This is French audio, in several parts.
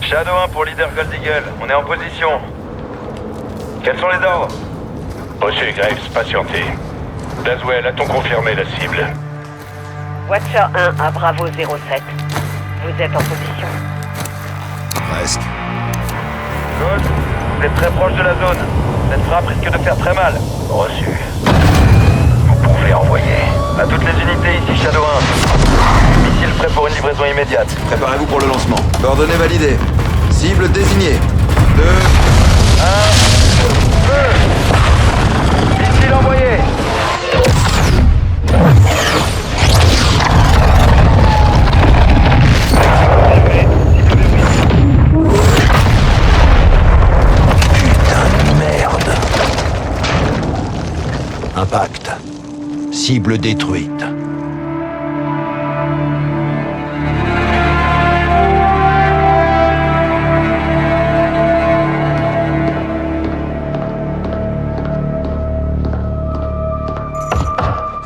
Shadow 1 pour leader Gold Eagle, on est en position. Quels sont les ordres? Reçu, Graves, patientez. Laswell, a-t-on confirmé la cible? Watcher 1 à Bravo 07. Vous êtes en position. Presque. Gold, vous êtes très proche de la zone. Cette frappe risque de faire très mal. Reçu. Vous pouvez envoyer. À toutes les unités, ici Shadow 1. Missile prêt pour une livraison immédiate. Préparez-vous pour le lancement. Coordonnées validées. Cible désignée. 2... 1... Feu. Missile envoyé. Impact. Cible détruite.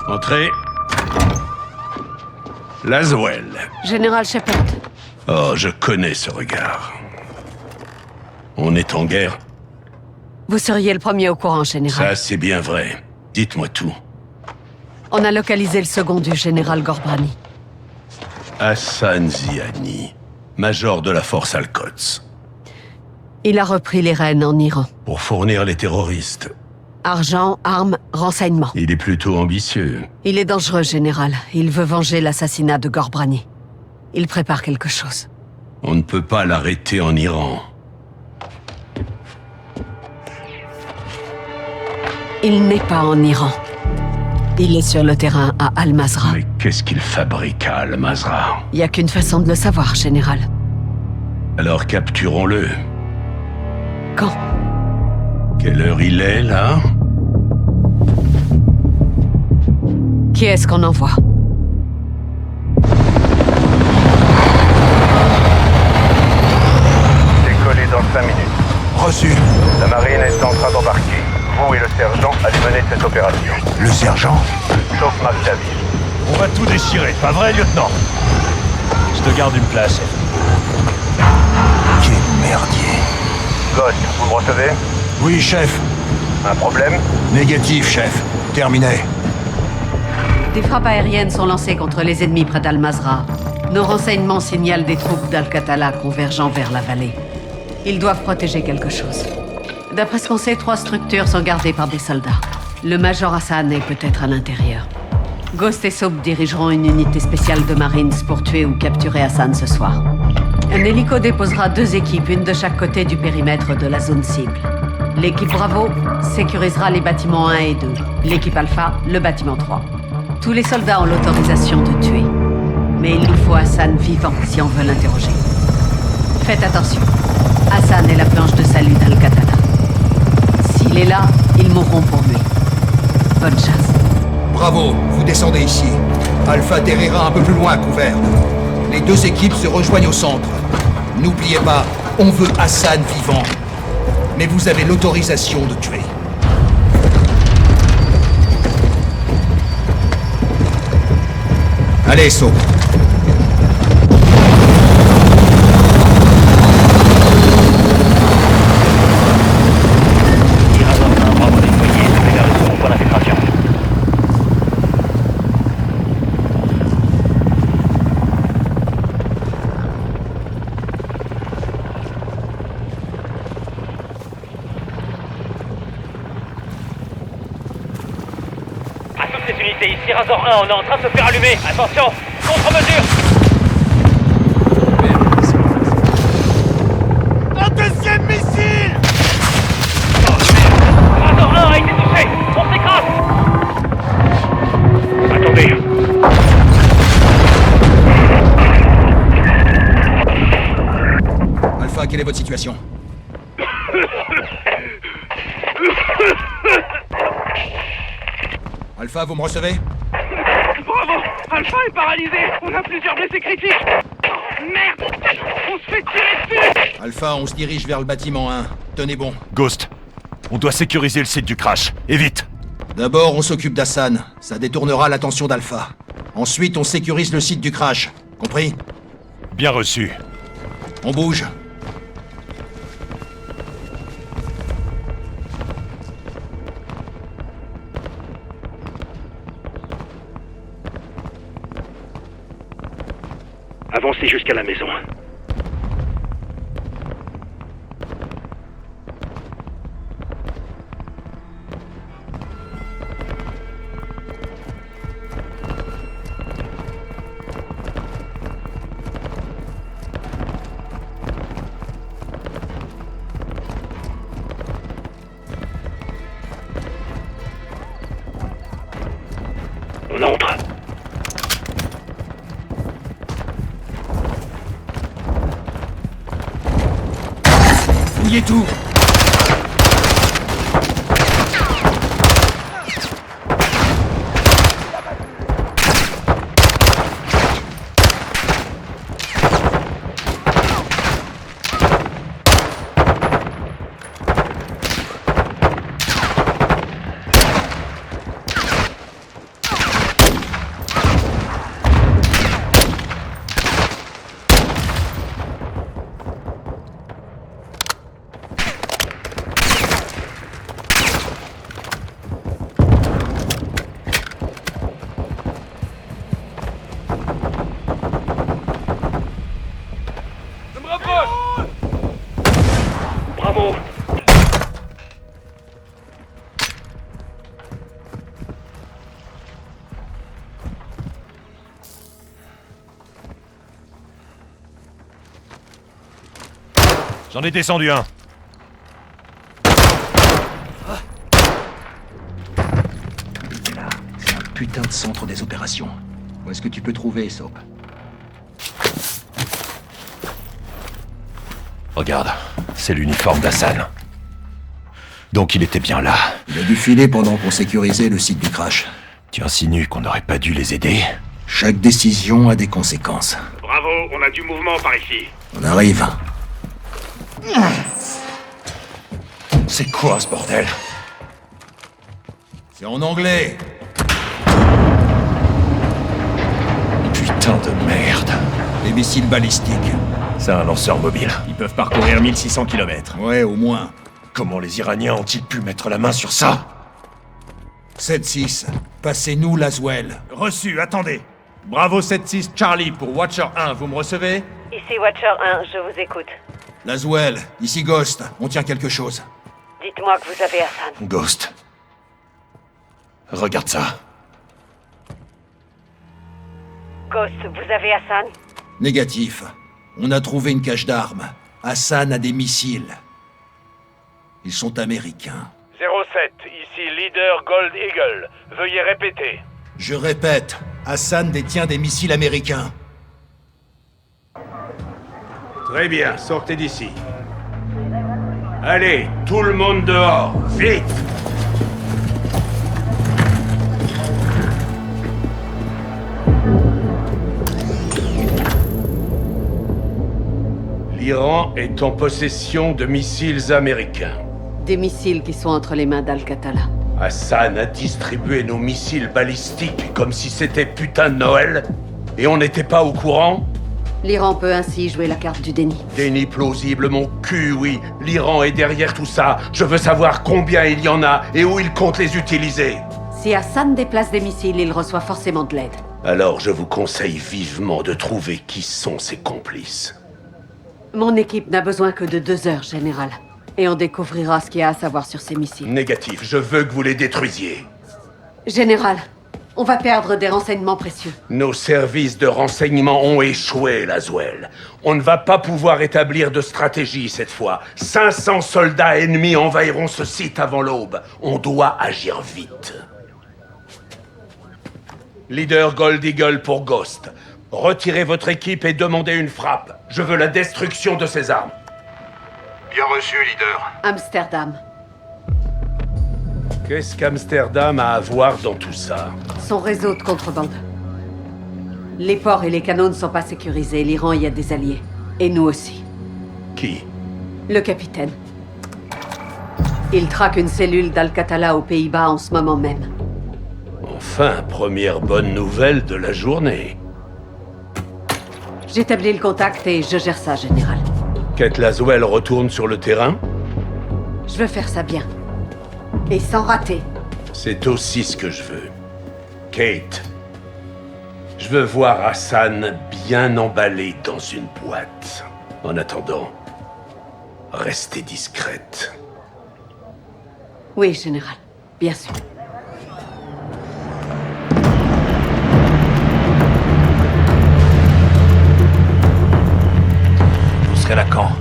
Entrez. Laswell. Général Shepard. Oh, je connais ce regard. On est en guerre. Vous seriez le premier au courant, Général. Ça, c'est bien vrai. Dites-moi tout. On a localisé le second du Général Ghorbrani. Hassan Zyani, major de la force Al-Quds. Il a repris les rênes en Iran. Pour fournir les terroristes. Argent, armes, renseignements. Il est plutôt ambitieux. Il est dangereux, Général. Il veut venger l'assassinat de Ghorbrani. Il prépare quelque chose. On ne peut pas l'arrêter en Iran. Il n'est pas en Iran. Il est sur le terrain à Al-Mazrah. Mais qu'est-ce qu'il fabrique à Al-Mazrah? Il n'y a qu'une façon de le savoir, Général. Alors capturons-le. Quand? Quelle heure il est, là? Qui est-ce qu'on envoie? Décollez dans 5 minutes. Reçu. La marine est en train d'embarquer. Vous et le sergent allez mener cette opération. Le sergent. Sauf Mark Davis. On va tout déchirer, pas vrai, lieutenant? Je te garde une place. Quel merdier. Ghost, vous me recevez? Oui, chef. Un problème? Négatif, chef. Terminé. Des frappes aériennes sont lancées contre les ennemis près d'Al-Mazrah. Nos renseignements signalent des troupes d'Al-Qatala convergeant vers la vallée. Ils doivent protéger quelque chose. D'après ce qu'on sait, 3 structures sont gardées par des soldats. Le Major Hassan est peut-être à l'intérieur. Ghost et Soap dirigeront une unité spéciale de Marines pour tuer ou capturer Hassan ce soir. Un hélico déposera 2 équipes, une de chaque côté du périmètre de la zone cible. L'équipe Bravo sécurisera les bâtiments 1 et 2. L'équipe Alpha, le bâtiment 3. Tous les soldats ont l'autorisation de tuer. Mais il nous faut Hassan vivant si on veut l'interroger. Faites attention. Hassan est la planche de salut d'Al-Qatala. S'il est là, ils mourront pour lui. Bonne chasse. Bravo, vous descendez ici. Alpha atterrira un peu plus loin à couvert. Les 2 équipes se rejoignent au centre. N'oubliez pas, on veut Hassan vivant. Mais vous avez l'autorisation de tuer. Allez, saut. Ces unités ici, Razor 1, on est en train de se faire allumer. Attention, contre-mesure. Un deuxième missile! Razor 1 a été touché. On s'écrase. Attendez. Alpha, quelle est votre situation? Alpha, vous me recevez? Bravo, Alpha est paralysé. On a plusieurs blessés critiques. Oh, merde, on se fait tirer dessus. Alpha, on se dirige vers le bâtiment 1. Tenez bon. Ghost, on doit sécuriser le site du crash. Et vite! D'abord, on s'occupe d'Hassan. Ça détournera l'attention d'Alpha. Ensuite, on sécurise le site du crash. Compris? Bien reçu. On bouge. avancer jusqu'à la maison. On entre. Fouillez tout. Bravo. J'en ai descendu un. C'est là. C'est un putain de centre des opérations. Où est-ce que tu peux trouver, Soap? Regarde, c'est l'uniforme d'Hassan. Donc il était bien là. Il a dû filer pendant qu'on sécurisait le site du crash. Tu insinues qu'on n'aurait pas dû les aider? Chaque décision a des conséquences. Bravo, on a du mouvement par ici. On arrive. C'est quoi ce bordel? C'est en anglais. Putain de merde. Les missiles balistiques. C'est un lanceur mobile. Ils peuvent parcourir 1600 km. Ouais, au moins. Comment les Iraniens ont-ils pu mettre la main sur ça? 7-6. Passez-nous Laswell. Reçu, attendez. Bravo 7-6 Charlie pour Watcher 1, vous me recevez? Ici Watcher 1, je vous écoute. Laswell, ici Ghost. On tient quelque chose. Dites-moi que vous avez Hassan. Ghost. Regarde ça. Ghost, vous avez Hassan? Négatif. On a trouvé une cache d'armes. Hassan a des missiles. Ils sont américains. 07, ici leader Gold Eagle. Veuillez répéter. Je répète, Hassan détient des missiles américains. Très bien, sortez d'ici. Allez, tout le monde dehors, vite! L'Iran est en possession de missiles américains. Des missiles qui sont entre les mains d'Al-Qatala. Hassan a distribué nos missiles balistiques comme si c'était putain de Noël, et on n'était pas au courant? L'Iran peut ainsi jouer la carte du déni. Déni plausible, mon cul, oui. L'Iran est derrière tout ça. Je veux savoir combien il y en a et où il compte les utiliser. Si Hassan déplace des missiles, il reçoit forcément de l'aide. Alors je vous conseille vivement de trouver qui sont ses complices. Mon équipe n'a besoin que de 2 heures, Général. Et on découvrira ce qu'il y a à savoir sur ces missiles. Négatif, je veux que vous les détruisiez. Général, on va perdre des renseignements précieux. Nos services de renseignement ont échoué, Laswell. On ne va pas pouvoir établir de stratégie cette fois. 500 soldats ennemis envahiront ce site avant l'aube. On doit agir vite. Leader Gold Eagle pour Ghost. Retirez votre équipe et demandez une frappe. Je veux la destruction de ces armes. Bien reçu, leader. Amsterdam. Qu'est-ce qu'Amsterdam a à voir dans tout ça? Son réseau de contrebande. Les ports et les canaux ne sont pas sécurisés. L'Iran y a des alliés. Et nous aussi. Qui? Le capitaine. Il traque une cellule d'Al-Qatala aux Pays-Bas en ce moment même. Enfin, première bonne nouvelle de la journée. J'établis le contact et je gère ça, Général. Kate Laswell retourne sur le terrain? Je veux faire ça bien. Et sans rater. C'est aussi ce que je veux. Kate, je veux voir Hassan bien emballé dans une boîte. En attendant, restez discrète. Oui, général. Bien sûr. Vous serez là quand?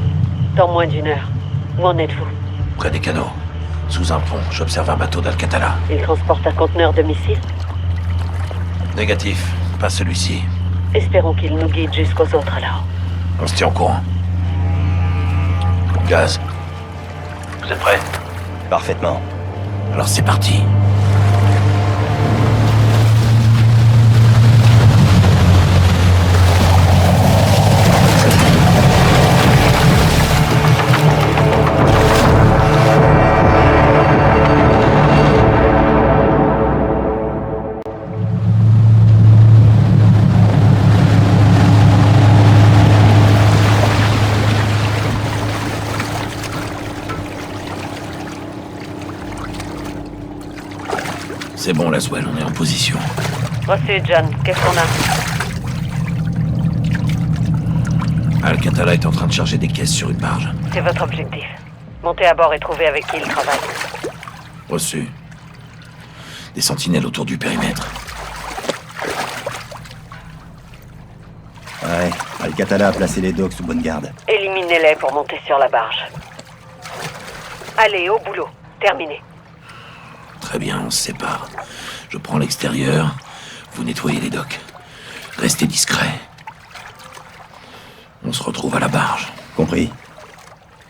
Dans moins d'1 heure. Où en êtes-vous? Près des canaux. Sous un pont, j'observe un bateau d'Al-Qatala. Il transporte un conteneur de missiles? Négatif, pas celui-ci. Espérons qu'il nous guide jusqu'aux autres alors. On se tient au courant. Gaz. Vous êtes prêts? Parfaitement. Alors c'est parti. C'est bon, Laswell, on est en position. Reçu, John. Qu'est-ce qu'on a? Al-Qatala est en train de charger des caisses sur une barge. C'est votre objectif. Montez à bord et trouvez avec qui il travaille. Reçu. Des sentinelles autour du périmètre. Ouais, Al-Qatala a placé les docks sous bonne garde. Éliminez-les pour monter sur la barge. Allez, au boulot. Terminé. Très bien, on se sépare. Je prends l'extérieur, vous nettoyez les docks. Restez discret. On se retrouve à la barge. Compris.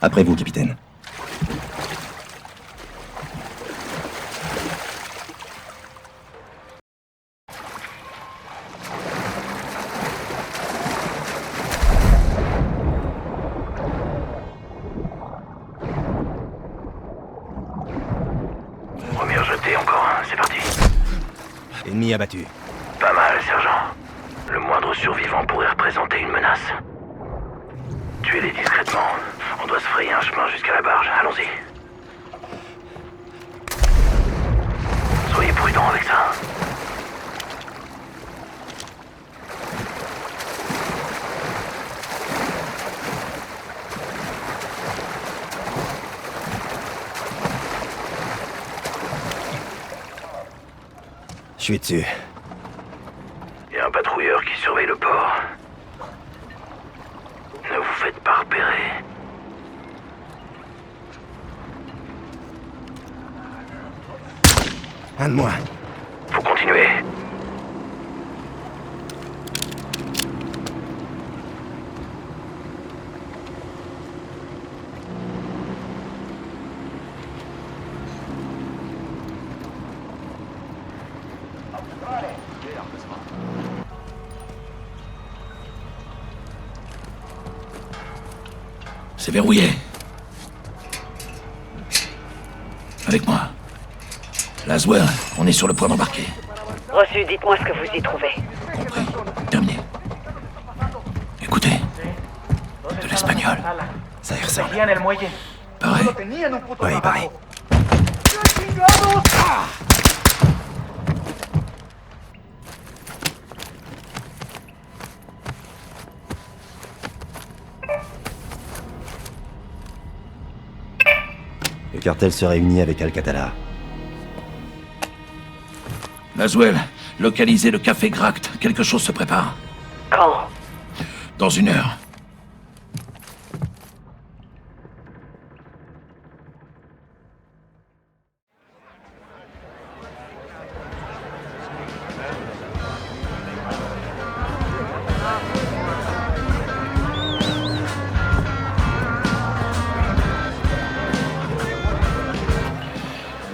Après vous, capitaine. Première jetée encore, c'est parti. Ennemi abattu. Pas mal, sergent. Le moindre survivant pourrait représenter une menace. Tuez-les discrètement. On doit se frayer un chemin jusqu'à la barge. Allons-y. Soyez prudents avec ça. Je suis dessus. Il y a un patrouilleur qui surveille le port. Ne vous faites pas repérer. Un de moins. Faut continuer. C'est verrouillé. Avec moi. Laswell, on est sur le point d'embarquer. Reçu, dites-moi ce que vous y trouvez. Compris. Terminé. Écoutez. De l'espagnol. Ça y ressemble. Pareil. Ouais, pareil. Le cartel se réunit avec Al-Qatala. Laswell, localisez le café Gracht. Quelque chose se prépare. Quand? Dans 1 heure.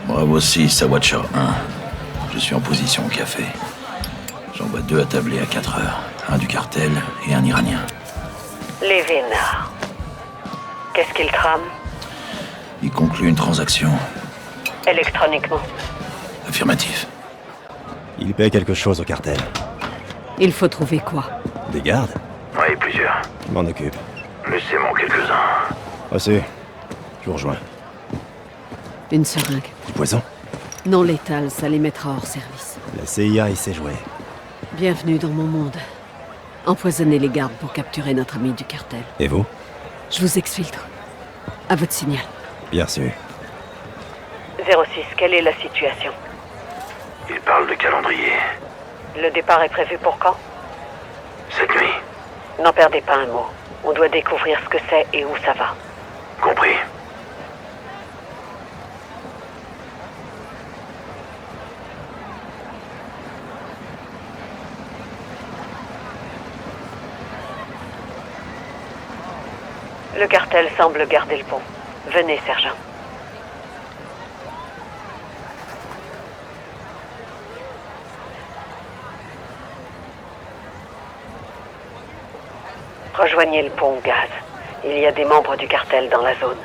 Bravo 6 à Watcher 1. Je suis en position au café. J'envoie 2 attablés à 4 heures. Un du cartel et un Iranien. Les vénards. Qu'est-ce qu'ils trament? Il conclut une transaction. Électroniquement. Affirmatif. Il paie quelque chose au cartel. Il faut trouver quoi? Des gardes? Oui, plusieurs. Je m'en occupe. Laissez-moi quelques-uns. Reçu. Je vous rejoins. Une seringue. Du poison? Non létal, ça les mettra hors service. La CIA y sait jouer. Bienvenue dans mon monde. Empoisonnez les gardes pour capturer notre ami du cartel. Et vous? Je vous exfiltre. À votre signal. Bien reçu. 06, quelle est la situation? Il parle de calendrier. Le départ est prévu pour quand? Cette nuit. N'en perdez pas un mot. On doit découvrir ce que c'est et où ça va. Compris. Le cartel semble garder le pont. Venez, sergent. Rejoignez le pont, Gaz. Il y a des membres du cartel dans la zone.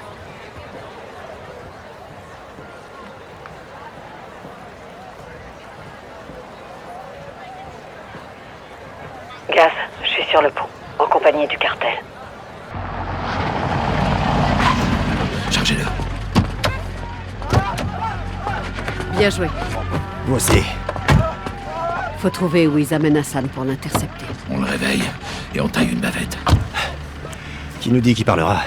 Gaz, je suis sur le pont, en compagnie du cartel. Chargez-le. Bien joué. Vous aussi. Faut trouver où ils amènent Hassan pour l'intercepter. On le réveille et on taille une bavette. Qui nous dit qui parlera?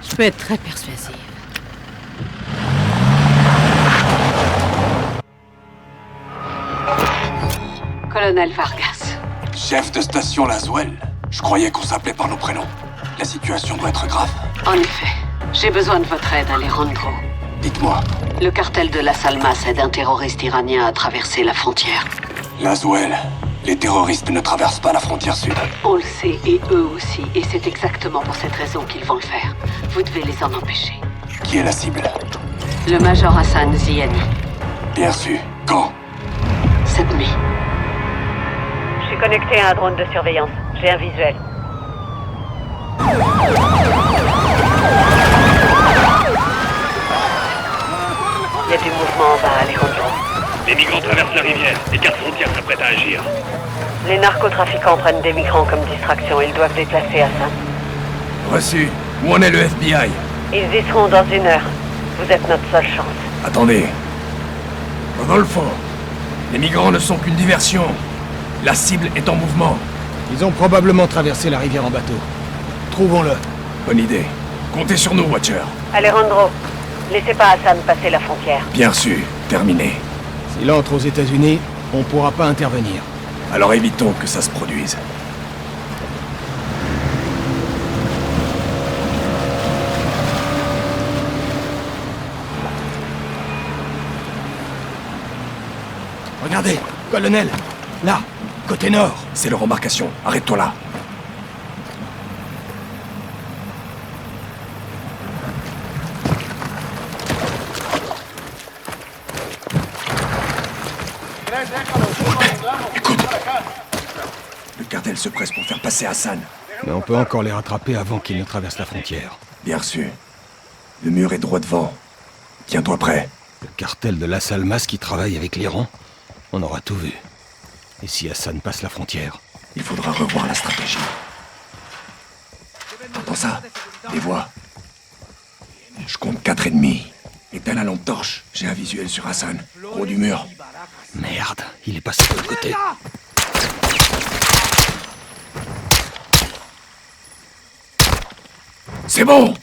Je peux être très persuasive. Colonel Vargas. Chef de station Laswell. Je croyais qu'on s'appelait par nos prénoms. La situation doit être grave. En effet, j'ai besoin de votre aide, Alejandro. Dites-moi. Le cartel de Las Almas aide un terroriste iranien à traverser la frontière. Laswell. Les terroristes ne traversent pas la frontière sud. On le sait, et eux aussi, et c'est exactement pour cette raison qu'ils vont le faire. Vous devez les en empêcher. Qui est la cible? Le Major Hassan Ziani. Bien reçu. Quand? Cette nuit. Je suis connecté à un drone de surveillance. J'ai un visuel. Il y a du mouvement en bas, Alejandro. Les migrants traversent la rivière. Les gardes frontières s'apprêtent à agir. Les narcotrafiquants prennent des migrants comme distraction. Ils doivent déplacer Hassan. Reçu. Où en est le FBI? Ils y seront dans 1 heure. Vous êtes notre seule chance. Attendez. Rodolfo, les migrants ne sont qu'une diversion. La cible est en mouvement. Ils ont probablement traversé la rivière en bateau. Trouvons-le. Bonne idée. Comptez sur nous, Watcher. Alejandro, laissez pas Hassan passer la frontière. Bien reçu. Terminé. S'il entre aux États-Unis, on pourra pas intervenir. Alors évitons que ça se produise. Regardez, colonel. Là, côté nord. C'est leur embarcation. Arrête-toi là. Écoute. Le cartel se presse pour faire passer Hassan. Mais on peut encore les rattraper avant qu'ils ne traversent la frontière. Bien reçu. Le mur est droit devant. Tiens-toi prêt. Le cartel de Las Almas qui travaille avec l'Iran, on aura tout vu. Et si Hassan passe la frontière? Il faudra revoir la stratégie. T'entends ça? Des voix. Je compte 4 ennemis. Éteins la lampe torche. J'ai un visuel sur Hassan. Au haut du mur. Merde, il est passé de l'autre côté. C'est bon!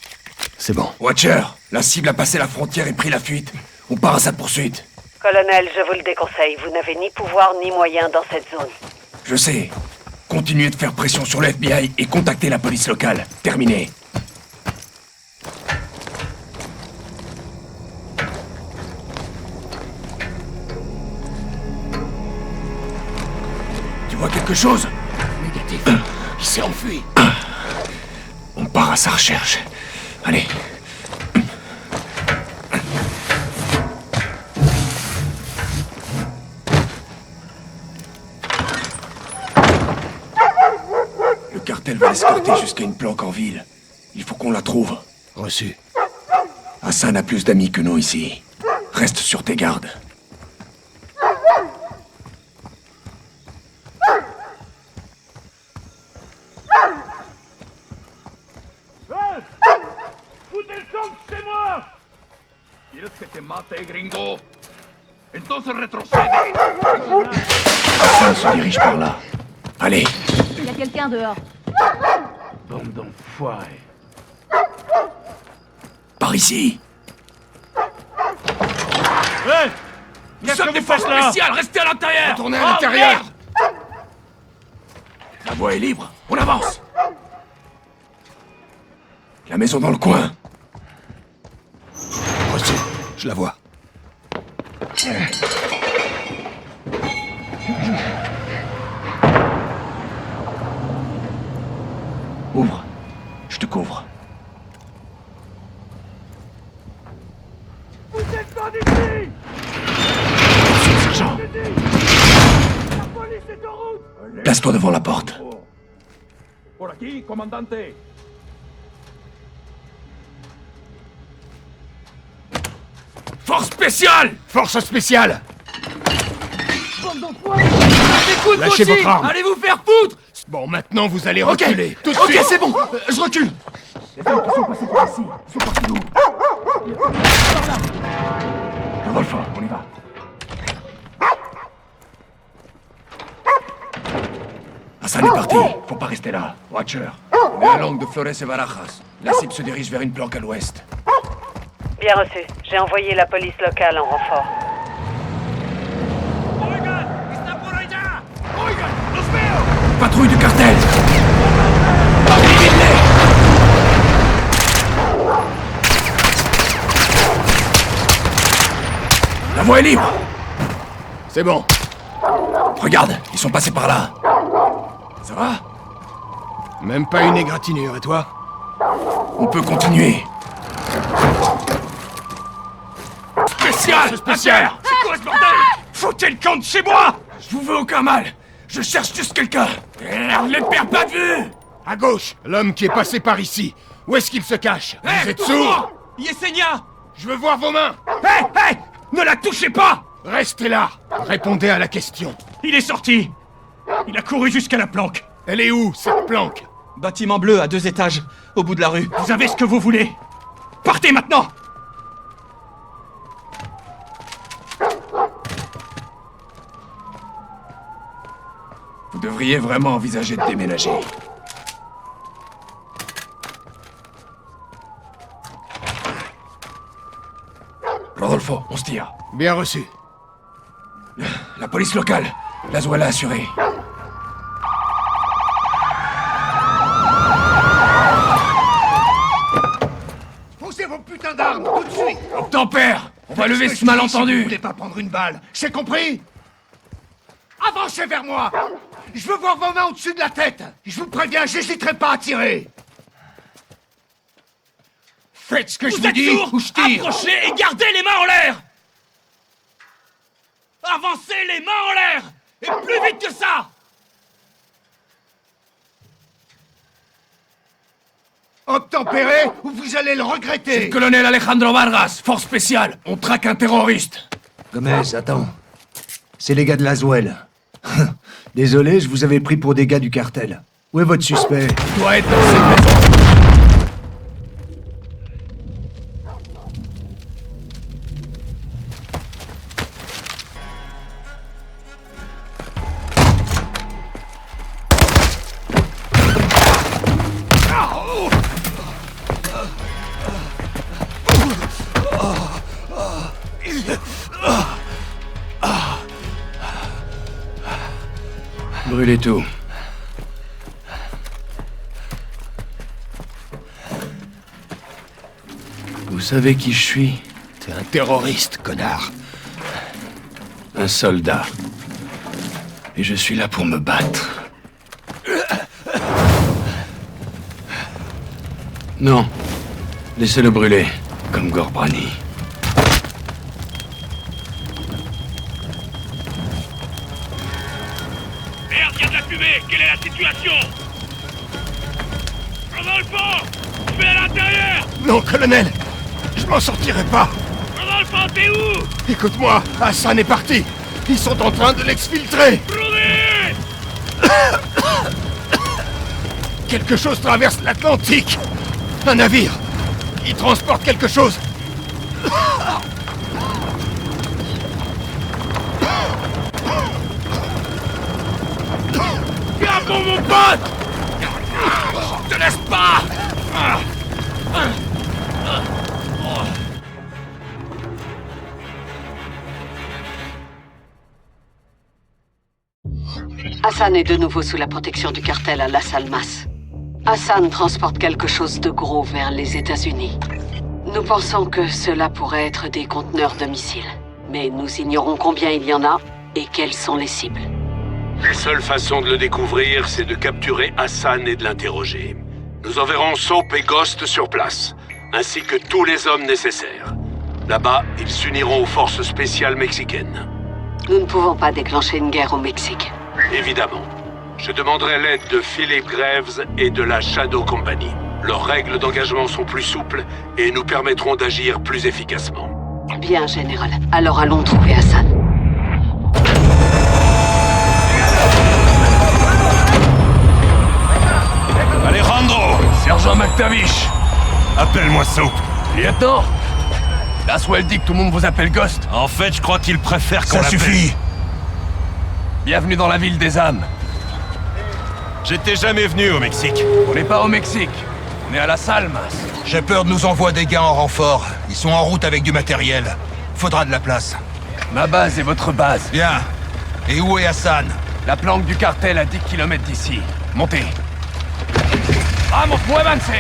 C'est bon. Watcher, la cible a passé la frontière et pris la fuite. On part à sa poursuite. Colonel, je vous le déconseille. Vous n'avez ni pouvoir ni moyen dans cette zone. Je sais. Continuez de faire pression sur le FBI et contactez la police locale. Terminé. Tu vois quelque chose? Négatif. Il s'est enfui. On part à sa recherche. Allez. Le cartel va l'escorter jusqu'à une planque en ville. Il faut qu'on la trouve. Reçu. Hassan a plus d'amis que nous ici. Reste sur tes gardes. ¡Foutez le camp, c'est moi! ¿Quieres que te mate, gringo? Entonces retrocede. Hassan se dirige par là. Allez. Il y a quelqu'un dehors. Bande d'enfoirés. Par ici. Ouais. Nous sommes des forces spéciales, restez à l'intérieur. Retournez à l'intérieur. La voie est libre, on avance. La maison dans le coin. Reçu, je la vois. Ouvre. Je te couvre. Vous êtes pas d'ici! Sergent. La police est en route! Place-toi devant la porte. Por aquí, comandante. Force spéciale! Force spéciale! Lâchez votre arme! Allez vous faire foutre! Bon, maintenant vous allez reculer. Tout de suite. Ok, c'est bon! Je recule! Les hommes qui sont passés par ici, ils sont partis où? Rodolfo, on y va. Hassan est parti. Faut pas rester là. Watcher. On est à l'angle de Flores et Barajas. La cible se dirige vers une planque à l'ouest. Bien reçu. J'ai envoyé la police locale en renfort. Patrouille du cartel! Élimine-les! La voie est libre! C'est bon. Regarde, ils sont passés par là. Ça va? Même pas une égratignure, et toi? On peut continuer. Spécial! Spécial! C'est quoi ce bordel? Foutez le camp de chez moi! Je vous veux aucun mal. Je cherche juste quelqu'un. Ne les perds pas de vue! À gauche, l'homme qui est passé par ici. Où est-ce qu'il se cache? Vous êtes sourds? Yesenia! Je veux voir vos mains! Hé! Hé! Ne la touchez pas! Restez là! Répondez à la question. Il est sorti. Il a couru jusqu'à la planque. Elle est où, cette planque? Bâtiment bleu à 2 étages, au bout de la rue. Vous avez ce que vous voulez. Partez maintenant! Vous devriez vraiment envisager de déménager. Rodolfo, on se tire. Bien reçu. La police locale. Laswell a assuré. Posez vos putains d'armes, tout de suite! Obtempère! On va lever ce malentendu! Vous voulez pas prendre une balle, c'est compris? Avancez vers moi! Je veux voir vos mains au-dessus de la tête! Je vous préviens, j'hésiterai pas à tirer! Faites ce que je vous dis, ou je tire! Approchez et gardez les mains en l'air! Avancez les mains en l'air! Et plus vite que ça! Obtempérez, ou vous allez le C'est regretter! le colonel Alejandro Vargas, force spéciale. On traque un terroriste. Gomez, attends. C'est les gars de Laswell. Désolé, je vous avais pris pour des gars du cartel. Où est votre suspect? Il doit être dans cette maison. Brûlez tout. Vous savez qui je suis? T'es un terroriste, connard. Un soldat. Et je suis là pour me battre. Non. Laissez-le brûler, comme Gorbrani. Merde, y a de la fumée! Quelle est la situation? Rodolfo! Je vais à l'intérieur! Non, colonel! Je m'en sortirai pas! Rodolfo, t'es où? Écoute-moi, Hassan est parti! Ils sont en train de l'exfiltrer! Rudy! Quelque chose traverse l'Atlantique! Un navire! Il transporte quelque chose! bon, mon pote! Je te laisse pas! Hassan est de nouveau sous la protection du cartel à Las Almas. Hassan transporte quelque chose de gros vers les États-Unis. Nous pensons que cela pourrait être des conteneurs de missiles. Mais nous ignorons combien il y en a et quelles sont les cibles. La seule façon de le découvrir, c'est de capturer Hassan et de l'interroger. Nous enverrons Soap et Ghost sur place, ainsi que tous les hommes nécessaires. Là-bas, ils s'uniront aux forces spéciales mexicaines. Nous ne pouvons pas déclencher une guerre au Mexique. Évidemment. Je demanderai l'aide de Philip Graves et de la Shadow Company. Leurs règles d'engagement sont plus souples et nous permettront d'agir plus efficacement. Bien, Général. Alors allons trouver Hassan. Alejandro! Sergent McTavish! Appelle-moi Soap. Lieutenant! Laswell dit que tout le monde vous appelle Ghost. En fait, je crois qu'il préfère qu'on Ça l'appelle. suffit! Bienvenue dans la ville des âmes. J'étais jamais venu au Mexique. On n'est pas au Mexique. On est à Las Almas. Shepard nous envoie des gars en renfort. Ils sont en route avec du matériel. Faudra de la place. Ma base est votre base. Bien. Et où est Hassan? La planque du cartel à 10 km d'ici. Montez. Vamos, muévanse!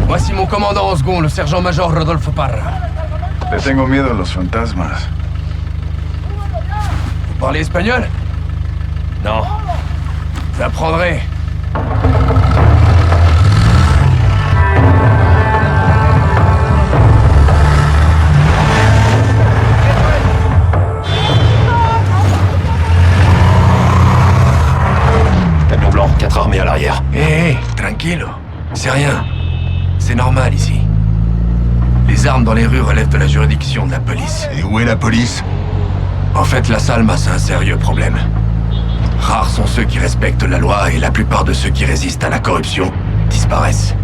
Voici mon commandant en second, le sergent-major Rodolfo Parra. Le tengo miedo a los fantasmas. Vous parlez espagnol? Non. Vous apprendrez. Camion blanc, 4 armées à l'arrière. Hé, tranquilo. C'est rien. C'est normal ici. Les armes dans les rues relèvent de la juridiction de la police. Et où est la police? En fait, Las Almas a un sérieux problème. Rares sont ceux qui respectent la loi et la plupart de ceux qui résistent à la corruption disparaissent.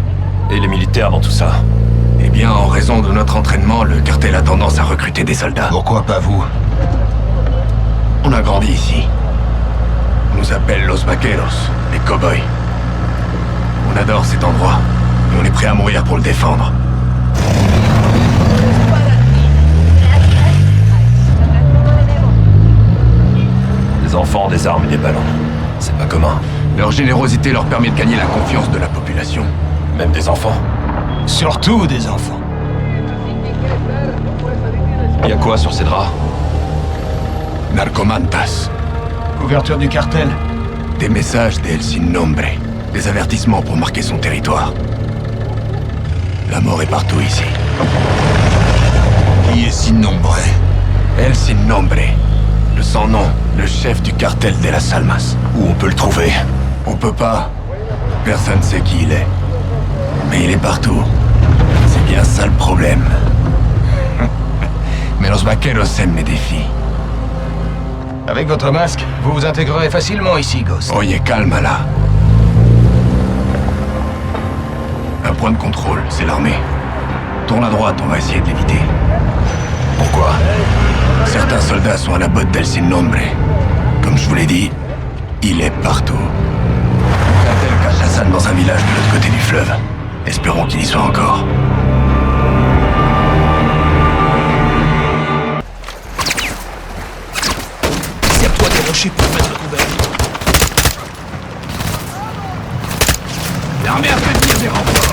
Et les militaires dans tout ça? Eh bien, en raison de notre entraînement, le cartel a tendance à recruter des soldats. Pourquoi pas vous? On a grandi ici. On nous appelle Los Vaqueros, les cow-boys. On adore cet endroit, et on est prêt à mourir pour le défendre. Des enfants, des armes et des ballons. C'est pas commun. Leur générosité leur permet de gagner la confiance de la population. Même des enfants. Surtout des enfants. Y a quoi sur ces draps? Narcomantas. Couverture du cartel. Des messages d'El Sin Nombre. Des avertissements pour marquer son territoire. La mort est partout ici. Qui est Sin Nombre? El Sin Nombre. Le sans-nom, le chef du cartel de Las Almas. Où on peut le trouver? On peut pas. Personne ne sait qui il est. Mais il est partout. C'est bien ça le problème. Mais los vaqueros aiment mes défis. Avec votre masque, vous vous intégrerez facilement ici, Ghost. Oye, calme là. Un point de contrôle, c'est l'armée. Tourne à droite, on va essayer de l'éviter. Pourquoi? Certains soldats sont à la botte d'El Sin Nombre. Comme je vous l'ai dit, il est partout. Un tel cache Hassan dans un village de l'autre côté du fleuve. Espérons qu'il y soit encore. Serre-toi des rochers pour mettre couvert. L'armée a fait venir des renforts.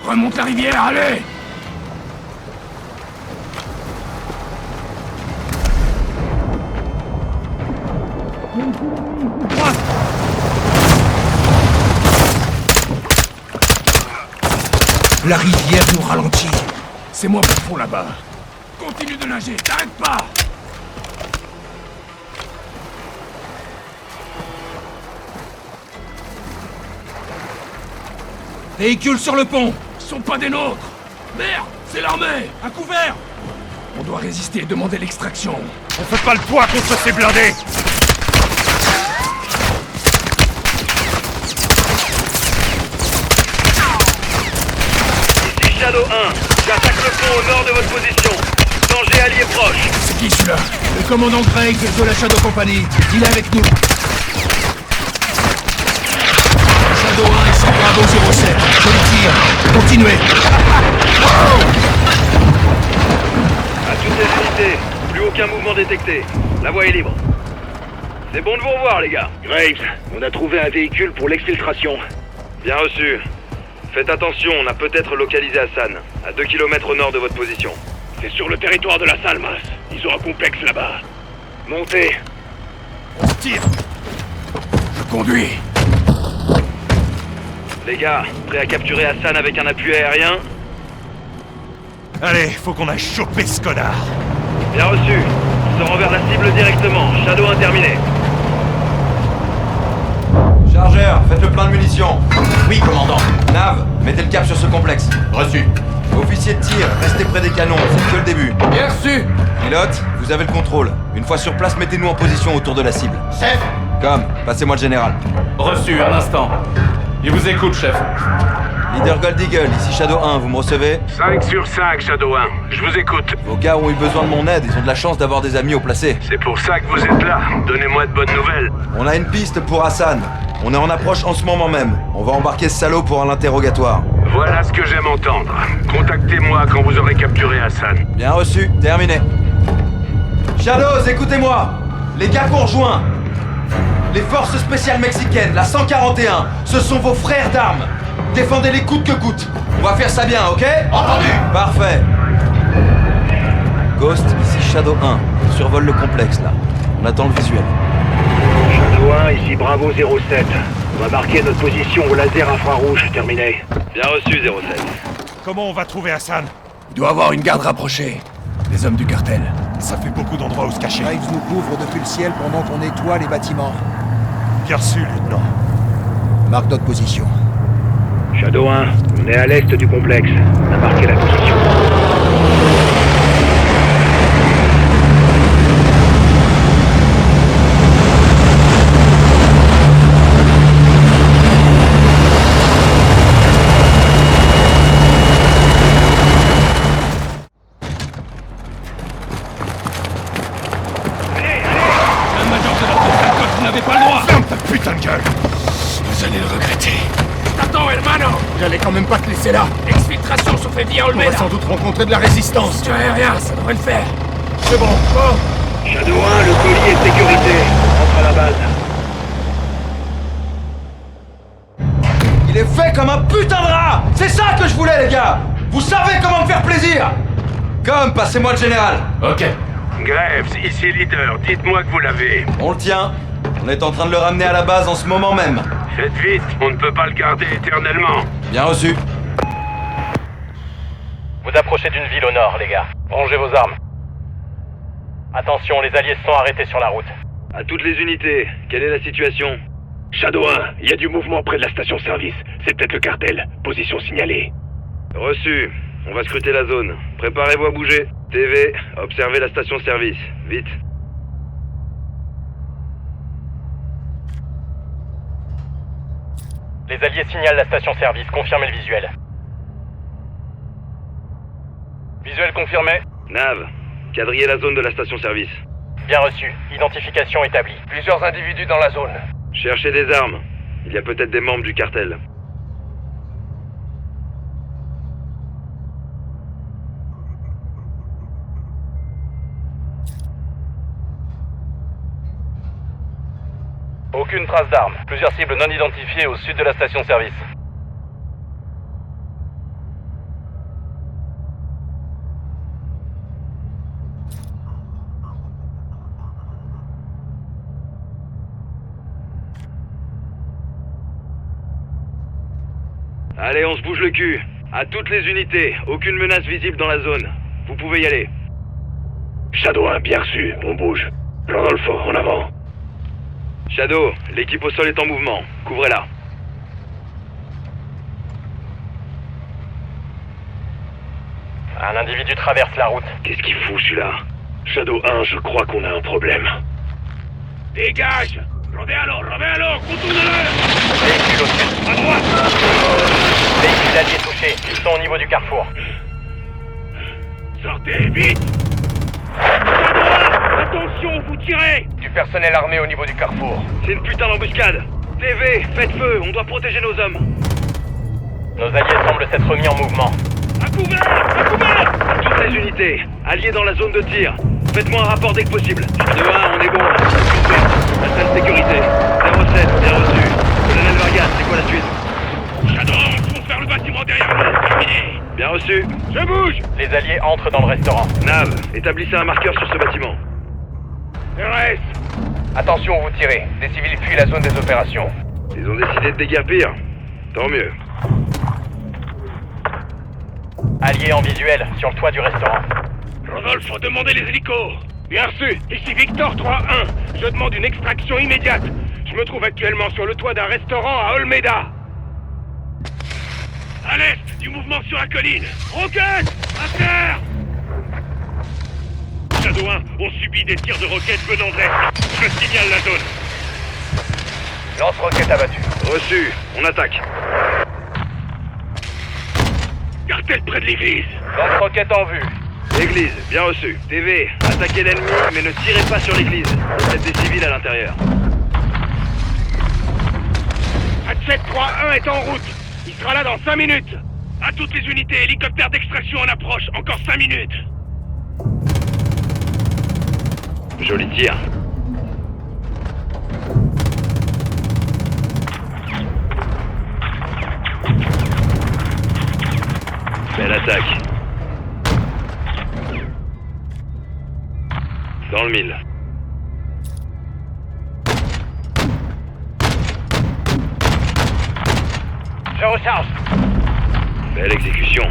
Remonte la rivière, allez! La rivière nous ralentit. C'est moi pour fond là-bas. Continue de nager, t'arrêtes pas! Véhicule sur le pont. Ils sont pas des nôtres! Merde! C'est l'armée! À couvert! On doit résister et demander l'extraction. On fait pas le poids contre ces blindés! Ici Shadow 1, j'attaque le pont au nord de votre position. Danger allié proche. C'est qui celui-là? Le commandant Drake de la Shadow Company. Il est avec nous. Shadow 1 ici Bravo 07. Je les tire. Continuez. À toutes les unités, plus aucun mouvement détecté. La voie est libre. C'est bon de vous revoir, les gars. Graves, on a trouvé un véhicule pour l'exfiltration. Bien reçu. Faites attention, on a peut-être localisé Hassan, à 2 km au nord de votre position. C'est sur le territoire de la Salmas. Ils ont un complexe là-bas. Montez. On tire. Je conduis. Les gars, prêts à capturer Hassan avec un appui aérien? Allez, faut qu'on aille choper ce connard. Bien reçu. On se rend vers la cible directement. Shadow 1 terminé. Chargeur, faites le plein de munitions. Oui, commandant. Nav, mettez le cap sur ce complexe. Reçu. Officier de tir, restez près des canons, c'est que le début. Bien reçu. Pilote, vous avez le contrôle. Une fois sur place, mettez-nous en position autour de la cible. Chef. Comme, passez-moi le général. Reçu, un instant. Il vous écoute, chef. Leader Gold Eagle, ici Shadow 1, vous me recevez? 5 sur 5, Shadow 1. Je vous écoute. Vos gars ont eu besoin de mon aide, ils ont de la chance d'avoir des amis au placé. C'est pour ça que vous êtes là. Donnez-moi de bonnes nouvelles. On a une piste pour Hassan. On est en approche en ce moment même. On va embarquer ce salaud pour un interrogatoire. Voilà ce que j'aime entendre. Contactez-moi quand vous aurez capturé Hassan. Bien reçu, terminé. Shadows, écoutez-moi. Les gars qu'on rejoint, les forces spéciales mexicaines, la 141, ce sont vos frères d'armes. Défendez-les coûte que coûte. On va faire ça bien, ok? Entendu. Parfait. Ghost, ici Shadow 1. On survole le complexe, là. On attend le visuel. Shadow 1, ici Bravo 07. On va marquer notre position au laser infrarouge. Terminé. Bien reçu, 07. Comment on va trouver Hassan? Il doit avoir une garde rapprochée. Les hommes du cartel. Ça fait beaucoup d'endroits où se cacher. Graves nous couvre depuis le ciel pendant qu'on nettoie les bâtiments. Bien reçu, lieutenant. Marque notre position. Shadow 1, on est à l'est du complexe. On a marqué la position. Un major de la Pentecôte, vous n'avez pas le droit. Ferme ta putain de gueule. Vous allez le regretter. Attends, hermano. J'allais quand même pas te laisser là. Exfiltration sur fait via Olmeda. On va sans doute rencontrer de la résistance. Tu aérien, ça devrait le faire. C'est bon. Oh. Shadow 1, le colis est sécurisé. Rentre à la base. Il est fait comme un putain de rat. C'est ça que je voulais, les gars. Vous savez comment me faire plaisir. Comme, passez-moi le général. Ok. Graves, ici leader. Dites-moi que vous l'avez. On le tient. On est en train de le ramener à la base en ce moment même. Faites vite, on ne peut pas le garder éternellement. Bien reçu. Vous approchez d'une ville au nord, les gars. Rangez vos armes. Attention, les alliés se sont arrêtés sur la route. À toutes les unités, quelle est la situation? Shadow 1, il y a du mouvement près de la station-service. C'est peut-être le cartel. Position signalée. Reçu. On va scruter la zone. Préparez-vous à bouger. TV, observez la station-service. Vite. Les alliés signalent la station-service. Confirmez le visuel. Visuel confirmé. Nav, quadrillez la zone de la station-service. Bien reçu. Identification établie. Plusieurs individus dans la zone. Cherchez des armes. Il y a peut-être des membres du cartel. Aucune trace d'armes. Plusieurs cibles non identifiées au sud de la station-service. Allez, on se bouge le cul. À toutes les unités, aucune menace visible dans la zone. Vous pouvez y aller. Shadow 1, bien reçu. On bouge. Rodolfo, en avant. Shadow, l'équipe au sol est en mouvement. Couvrez-la. Un individu traverse la route. Qu'est-ce qu'il fout celui-là? Shadow 1, je crois qu'on a un problème. Dégage! Rodéalo, contourne-le! Véhicule au sud. À droite! Véhicule allié touché. Ils sont au niveau du carrefour. Sortez, vite! Shadow 1, attention, vous tirez! Du personnel armé au niveau du carrefour. C'est une putain d'embuscade! TV, faites feu, on doit protéger nos hommes! Nos alliés semblent s'être remis en mouvement. À couvert! Toutes les unités, alliés dans la zone de tir. Faites-moi un rapport dès que possible. Shadow 1, on est bon. La salle sécurité. 07, bien reçu. Colonel Vargas, c'est quoi la suite? Shadow 1, on fonce vers le bâtiment derrière nous. Terminé. Bien reçu. Je bouge! Les alliés entrent dans le restaurant. Nav, établissez un marqueur sur ce bâtiment. RS! Attention où vous tirez. Des civils fuient la zone des opérations. Ils ont décidé de déguerpir. Tant mieux. Alliés en visuel sur le toit du restaurant. Rodolphe, faut demander les hélicos. Bien reçu. Ici Victor 3-1. Je demande une extraction immédiate. Je me trouve actuellement sur le toit d'un restaurant à Olmeda. À l'est, du mouvement sur la colline. Roquette! À terre! Shadow 1, on subit des tirs de roquettes venant de l'est. Je signale la zone. Lance-roquette abattu. Reçu. On attaque. Cartel près de l'église. Lance-roquette en vue. Église, bien reçu. TV, attaquez l'ennemi, mais ne tirez pas sur l'église. Il y a des civils à l'intérieur. Hatchet 3-1 est en route. Il sera là dans 5 minutes. À toutes les unités, hélicoptère d'extraction en approche. Encore 5 minutes. Joli tir. Belle attaque. Dans le mille. Je recharge. Belle exécution.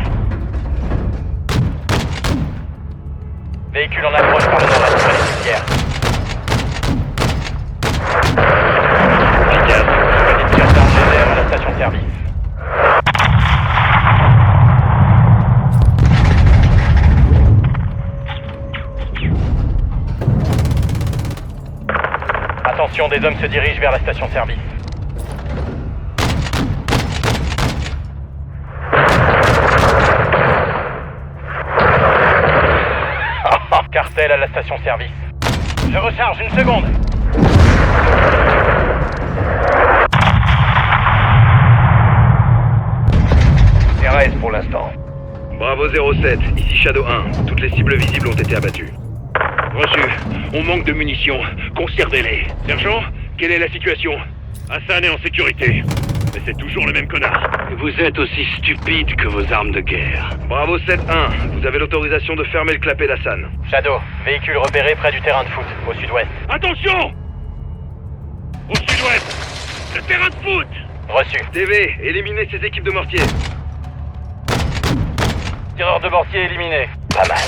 Véhicule en approche par le nord-est près des cimetières. Efficace. Planificateur GDR à la station-service. Attention, des hommes se dirigent vers la station-service. Cartel à la station-service. Je recharge, une seconde. RS pour l'instant. Bravo 07, ici Shadow 1. Toutes les cibles visibles ont été abattues. Reçu. On manque de munitions. Conservez-les. Sergent, quelle est la situation? Hassan est en sécurité. Mais c'est toujours le même connard. Vous êtes aussi stupide que vos armes de guerre. Bravo 7-1, vous avez l'autorisation de fermer le clapet d'Hassan. Shadow, véhicule repéré près du terrain de foot, au sud-ouest. Attention! Au sud-ouest! Le terrain de foot! Reçu. TV, éliminez ces équipes de mortiers. Tireur de mortier éliminé. Pas mal.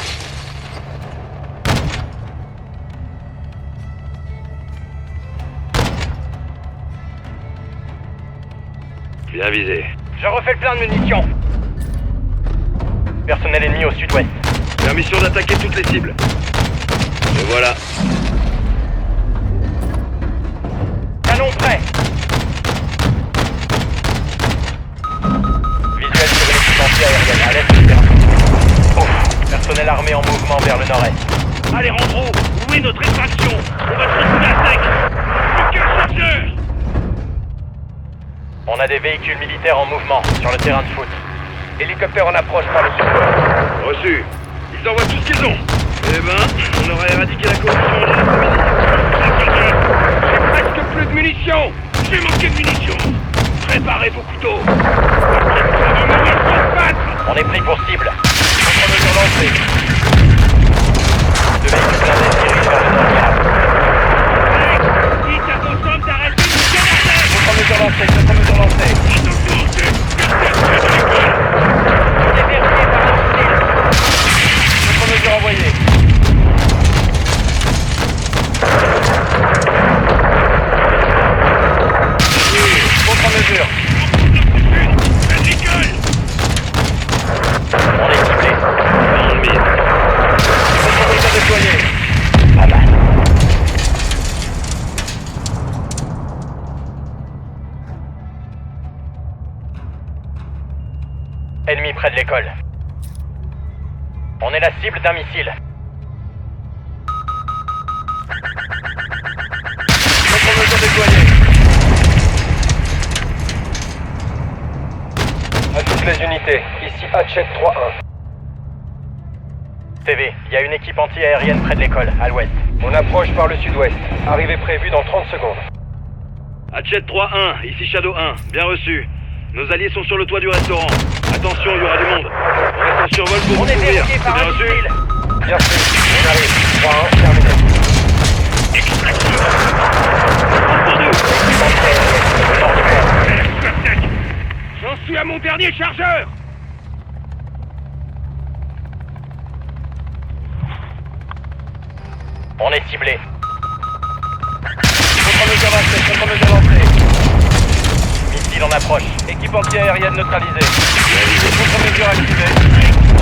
Bien visé. Je refais le plein de munitions. Personnel ennemi au sud-ouest. Permission d'attaquer toutes les cibles. Et voilà. Canon prêt. Visuel sur l'équipementier aérien à l'est du terrain. Oh. Personnel armé en mouvement vers le nord-est. Allez, Randro, où est notre extraction? On va se retrouver à sec. Aucun chargeur. On a des véhicules militaires en mouvement sur le terrain de foot. Hélicoptère en approche par le sud. Reçu. Ils envoient tout ce qu'ils ont. Eh ben, on aura éradiqué la corruption en après-midi. J'ai presque plus de munitions. J'ai manqué de munitions. Préparez vos couteaux. On est pris pour cible. Contre-mesure lancée. Le véhicule blindé se dirige vers le nord. Dites à vos hommes d'arrêter de se canarder. Contre-mesure lancée, contre-mesure lancée. On est vérifié par un missile. Contre-mesure envoyée. Ennemi près de l'école. On est la cible d'un missile. Contre-mesure déployée. À toutes les unités, ici Hatchet 3-1. TV, il y a une équipe anti-aérienne près de l'école, à l'ouest. On approche par le sud-ouest. Arrivée prévue dans 30 secondes. Hatchet 3-1, ici Shadow 1, bien reçu. Nos alliés sont sur le toit du restaurant. Attention, il y aura du monde. On reste en survol pour vous couvrir. Verrouillé par Bien un reçu. missile. Bien sûr, on arrive. 3-1, terminé. J'en suis à mon dernier chargeur. On est ciblé. Contre-mesure lancée, contre-mesure lancée. Missile en approche. Équipe anti-aérienne neutralisée. Contre-mesure activée.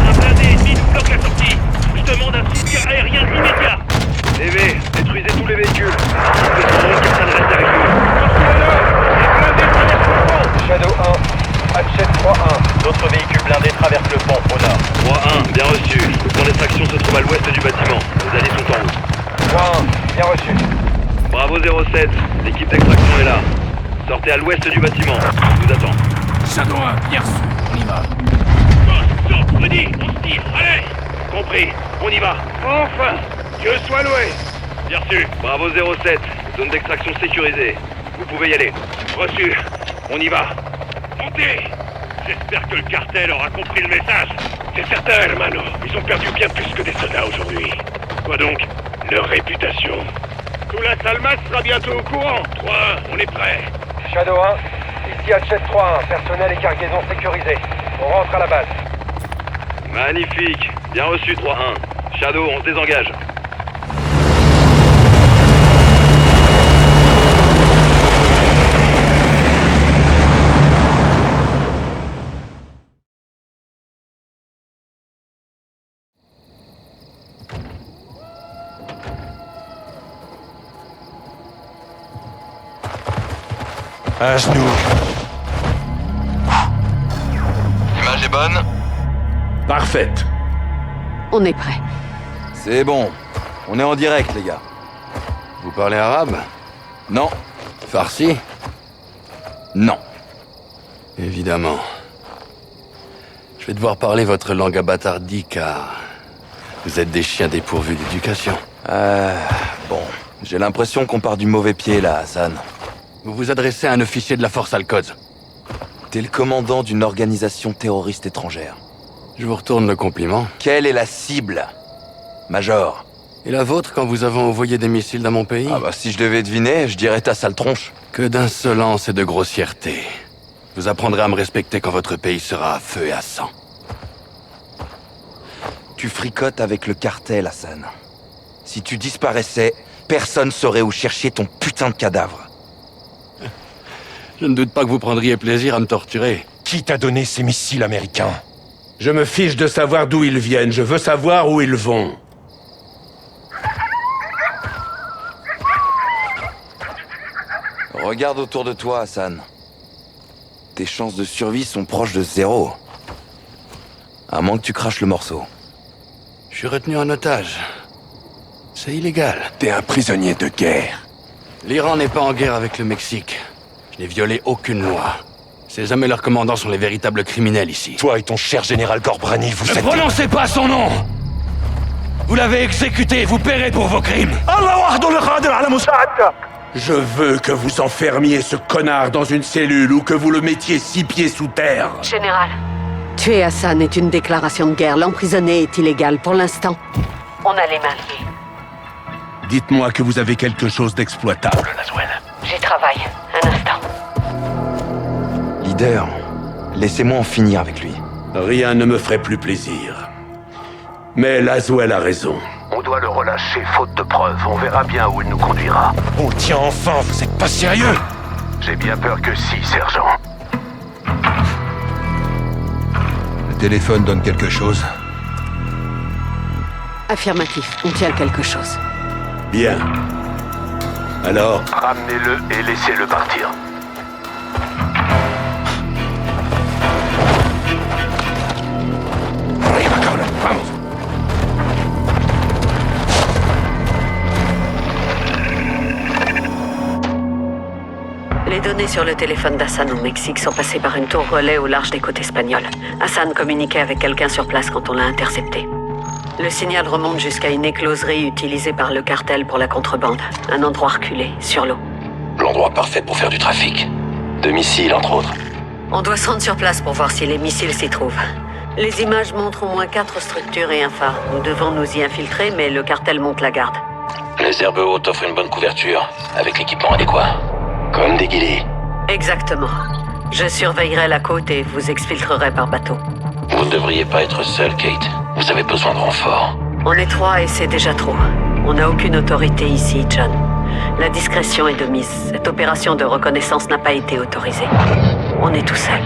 Un blindé ennemi nous bloque la sortie. Je demande un soutien aérien immédiat. TV, détruisez tous les véhicules. Ils descendront que ça ne reste avec nous. Shadow 1, Hatchet 3-1. D'autres véhicules blindés traversent le pont au nord. 3-1, bien reçu. Le point d'extraction se trouve à l'ouest du bâtiment. Nos alliés sont en route. 3-1, bien reçu. Bravo 07, l'équipe d'extraction est là. Sortez à l'ouest du bâtiment. Je vous attends. Shadow 1, bien reçu. On y va. Stop, Rudy, on se tire. Allez. Compris, on y va. Enfin, Dieu soit loué. Bien reçu. Bravo 07, zone d'extraction sécurisée. Vous pouvez y aller. Reçu. On y va. Montez. J'espère que le cartel aura compris le message. C'est certain, hermano. Ils ont perdu bien plus que des soldats aujourd'hui. Quoi donc? Leur réputation. Tout la Salmas sera bientôt au courant. 3, on est prêt. Shadow 1, ici Hatchet 3-1. Personnel et cargaison sécurisés. On rentre à la base. Magnifique. Bien reçu 3-1. Shadow, on se désengage. À genoux. L'image est bonne? Parfaite. On est prêt. C'est bon. On est en direct, les gars. Vous parlez arabe? Non. Farsi? Non. Évidemment. Je vais devoir parler votre langue abattardie car vous êtes des chiens dépourvus d'éducation. Bon. J'ai l'impression qu'on part du mauvais pied là, Hassan. Vous vous adressez à un officier de la force Al-Quds. T'es le commandant d'une organisation terroriste étrangère. Je vous retourne le compliment. Quelle est la cible, Major? Et la vôtre quand vous avez envoyé des missiles dans mon pays? Ah bah si je devais deviner, je dirais ta sale tronche. Que d'insolence et de grossièreté. Vous apprendrez à me respecter quand votre pays sera à feu et à sang. Tu fricotes avec le cartel, Hassan. Si tu disparaissais, personne saurait où chercher ton putain de cadavre. Je ne doute pas que vous prendriez plaisir à me torturer. Qui t'a donné ces missiles américains? Je me fiche de savoir d'où ils viennent, je veux savoir où ils vont. Regarde autour de toi, Hassan. Tes chances de survie sont proches de 0. À moins que tu craches le morceau. Je suis retenu en otage. C'est illégal. T'es un prisonnier de guerre. L'Iran n'est pas en guerre avec le Mexique. Je n'ai violé aucune loi. Ces hommes et leurs commandants sont les véritables criminels ici. Toi et ton cher général Gorbrani, vous êtes... Ne prononcez pas son nom! Vous l'avez exécuté, vous paierez pour vos crimes. Je veux que vous enfermiez ce connard dans une cellule ou que vous le mettiez 6 pieds sous terre. Général. Tuer Hassan est une déclaration de guerre. L'emprisonner est illégal pour l'instant. On a les mains liées. Dites-moi que vous avez quelque chose d'exploitable, Laswell. J'y travaille. Un instant. Leader, laissez-moi en finir avec lui. Rien ne me ferait plus plaisir. Mais Laswell a raison. On doit le relâcher, faute de preuves. On verra bien où il nous conduira. Oh tiens, enfin, vous êtes pas sérieux? J'ai bien peur que si, sergent. Le téléphone donne quelque chose? Affirmatif, on tient quelque chose. Bien. Alors? Ramenez-le et laissez-le partir. Les données sur le téléphone d'Hassan au Mexique sont passées par une tour relais au large des côtes espagnoles. Hassan communiquait avec quelqu'un sur place quand on l'a intercepté. Le signal remonte jusqu'à une écloserie utilisée par le cartel pour la contrebande. Un endroit reculé, sur l'eau. L'endroit parfait pour faire du trafic. De missiles, entre autres. On doit se rendre sur place pour voir si les missiles s'y trouvent. Les images montrent au moins 4 structures et un phare. Nous devons nous y infiltrer, mais le cartel monte la garde. Les herbes hautes offrent une bonne couverture, avec l'équipement adéquat. Comme des guillis. Exactement. Je surveillerai la côte et vous exfiltrerai par bateau. Vous ne devriez pas être seul, Kate. Vous avez besoin de renfort. On est 3 et c'est déjà trop. On n'a aucune autorité ici, John. La discrétion est de mise. Cette opération de reconnaissance n'a pas été autorisée. On est tout seul.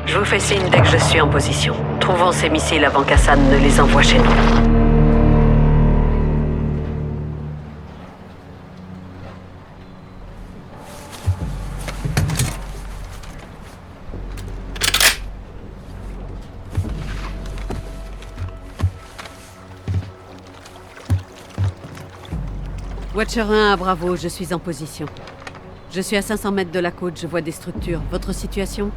Je vous fais signe dès que je suis en position. Trouvons ces missiles avant qu'Hassan ne les envoie chez nous. Watcher 1 à Bravo, je suis en position. Je suis à 500 mètres de la côte, je vois des structures. Votre situation ?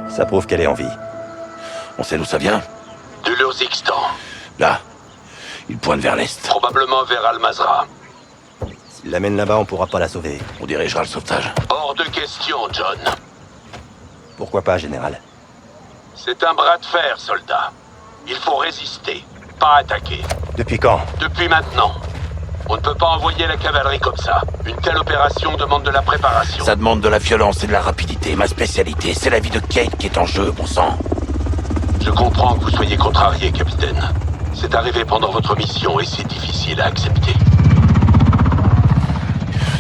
Ça prouve qu'elle est en vie. On sait d'où ça vient? De l'Urzikistan. Là. Il pointe vers l'est. Probablement vers Al-Mazrah. S'il l'amène là-bas, on pourra pas la sauver. On dirigera le sauvetage. Hors de question, John. Pourquoi pas, général? C'est un bras de fer, soldat. Il faut résister, pas attaquer. Depuis quand? Depuis maintenant. On ne peut pas envoyer la cavalerie comme ça. Une telle opération demande de la préparation. Ça demande de la violence et de la rapidité. Ma spécialité, c'est la vie de Kate qui est en jeu, bon sang. Je comprends que vous soyez contrarié, capitaine. C'est arrivé pendant votre mission et c'est difficile à accepter.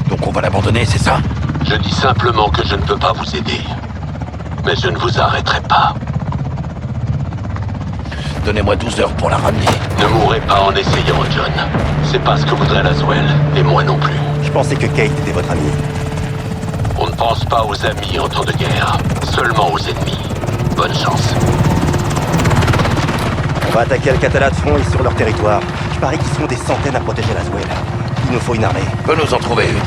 Donc on va l'abandonner, c'est ça? Je dis simplement que je ne peux pas vous aider. Mais je ne vous arrêterai pas. Donnez-moi 12 heures pour la ramener. Ne mourrez pas en essayant, John. C'est pas ce que voudrait Laswell, et moi non plus. Je pensais que Kate était votre amie. On ne pense pas aux amis en temps de guerre, seulement aux ennemis. Bonne chance. On va attaquer Al-Qatala de front et sur leur territoire. Je parie qu'ils sont des centaines à protéger Laswell. Il nous faut une armée. Peut nous en trouver une.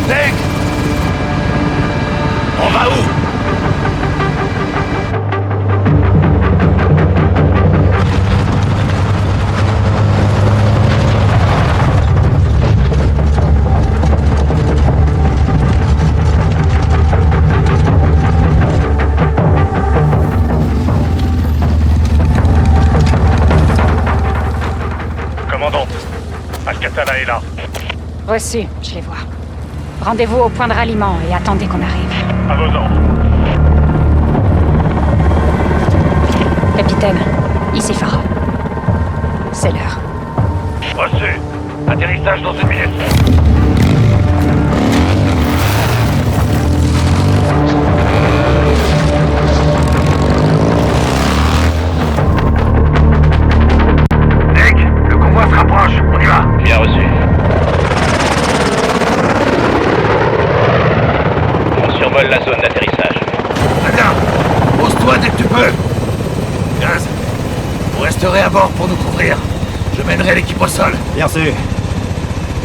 Nick! On va où? Commandant, Al-Qatala est là. Reçu, je les vois. Rendez-vous au point de ralliement et attendez qu'on arrive. À vos ordres. Capitaine, ici Farah. C'est l'heure. Reçu. Atterrissage dans une pièce. Nick, le convoi se rapproche. On y va. Bien reçu. On survole la zone d'atterrissage. Très bien. Pose-toi dès que tu peux. 15. Vous resterez à bord pour nous couvrir. Je mènerai l'équipe au sol. Bien sûr.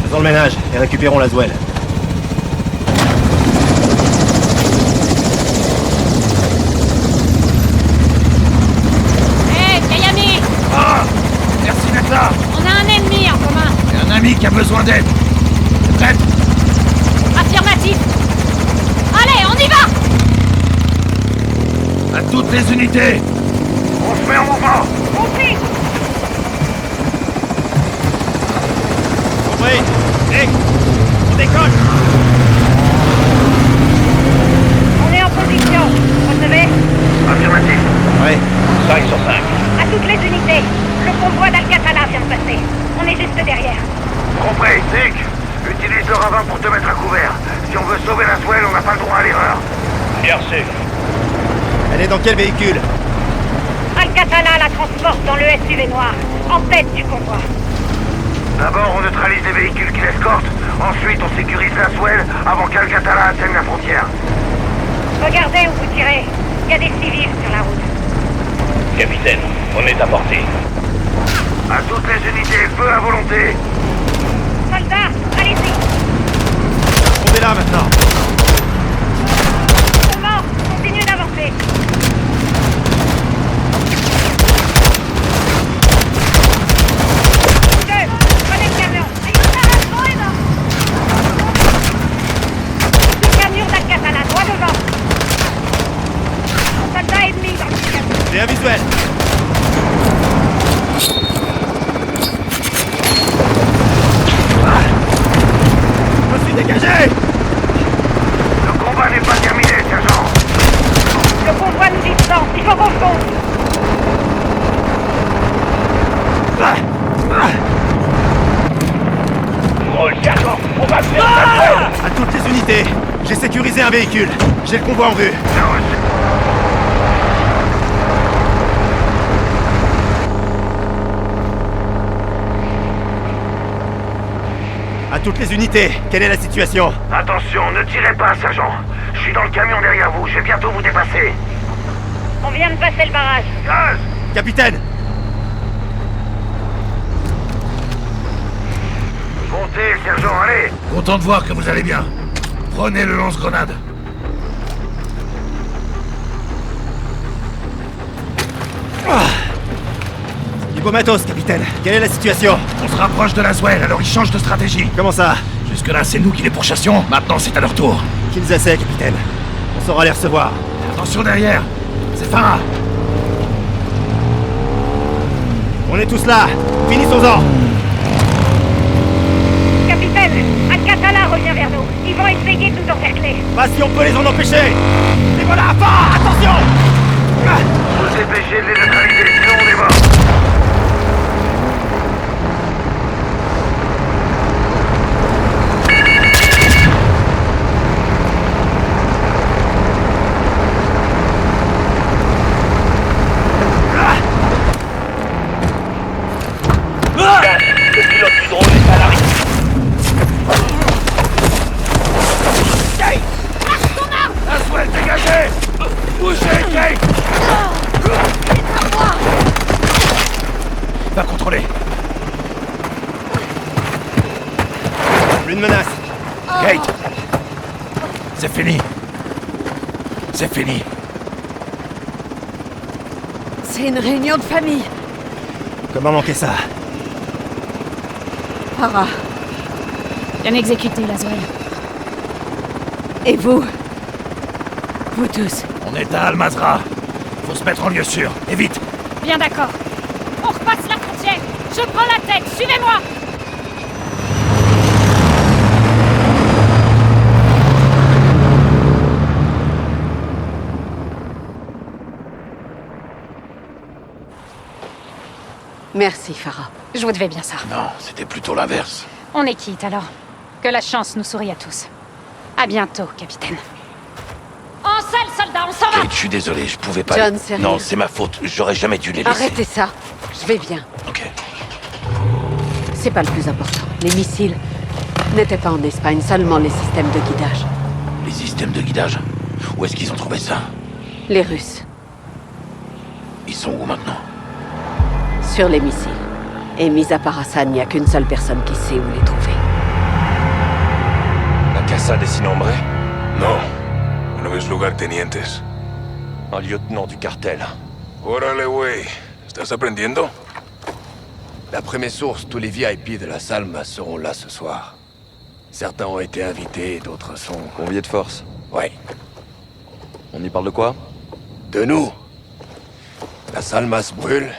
Faisons le ménage et récupérons Laswell. Hé, Kayami! Ah! Merci d'être là. On a un ennemi en commun. Et un ami qui a besoin d'aide. T'es prête? Affirmatif. Allez, on y va! À toutes les unités. On se met en mouvement. Compris. Compris. Nick, on décolle. On est en position. Recevez? Affirmatif. Oui. 5 sur 5. À toutes les unités. Le convoi d'Al-Qatala vient de passer. On est juste derrière. Compris. Nick, utilise le ravin pour te mettre à couvert. Si on veut sauver Laswell, on n'a pas le droit à l'erreur. Bien reçu. Elle est dans quel véhicule? Al-Qatala la transporte dans le SUV noir, en tête du convoi. D'abord, on ne neutralise les véhicules qui l'escortent. Ensuite, on sécurise la Swell avant qu'Al-Qatala atteigne la frontière. Regardez où vous tirez. Il y a des civils sur la route. Capitaine, on est à portée. À toutes les unités, feu à volonté. Soldats, allez-y. On est là maintenant. Seulement, continuez d'avancer. Prenez le camion. Le camion d'Al-Qatala, droit devant. Soldat ennemi dans le camion. J'ai un visuel. Je me suis dégagé. Le combat n'est pas terminé, sergent. Le convoi nous distance, il faut qu'on fonce. Oh, sergent, on va faire ça. À toutes les unités, j'ai sécurisé un véhicule. J'ai le convoi en vue. À toutes les unités, quelle est la situation? Attention, ne tirez pas, sergent. Je suis dans le camion derrière vous, je vais bientôt vous dépasser. On vient de passer le barrage. Gaz! Capitaine! Montez, sergent, allez! Content de voir que vous allez bien. Prenez le lance-grenade. Du beau matos, capitaine. Quelle est la situation? On se rapproche de la Swell, alors ils changent de stratégie. Comment ça? Jusque-là, c'est nous qui les pourchassions. Maintenant, c'est à leur tour. Qu'ils essaient, capitaine. On saura les recevoir. Attention derrière. C'est Farah. On est tous là. Finissons-en. Capitaine, Al-Qatala revient vers nous. Ils vont essayer de nous encercler. Pas si on peut les en empêcher. Et voilà, Farah, attention! Vous dépêchez de les neutraliser, sinon on est mort. Le pilote du drone est à l'arrêt. La Swell dégagée. Bougez, Kate. Va contrôler. Plus de menace. Kate. C'est fini. C'est fini. C'est une réunion de famille. Comment manquer ça? Farah. Bien exécuté, Laswell. Et vous? Vous tous. On est à Al-Mazrah. Faut se mettre en lieu sûr. Et vite. Bien d'accord. On repasse la frontière. Je prends la tête. Suivez-moi. Merci, Farah. Je vous devais bien ça. Non, c'était plutôt l'inverse. On est quitte alors. Que la chance nous sourie à tous. À bientôt, capitaine. En salle, soldats, on s'en va! Kate, je suis désolé, je pouvais pas... John, sérieux? Non, c'est ma faute. J'aurais jamais dû les laisser. Arrêtez ça. Je vais bien. Ok. C'est pas le plus important. Les missiles n'étaient pas en Espagne, seulement les systèmes de guidage. Les systèmes de guidage? Où est-ce qu'ils ont trouvé ça? Les Russes. Ils sont où maintenant? Sur les missiles. Et mis à part Hassan, il n'y a qu'une seule personne qui sait où les trouver. La Casa de Sinombre? No. Uno de los lugartenientes. Un lieutenant du cartel. Órale, güey. ¿Estás aprendiendo? D'après mes sources, tous les VIP de la Salma seront là ce soir. Certains ont été invités, d'autres sont... Conviés de force. Ouais. On y parle de quoi? De nous. La Salma se brûle,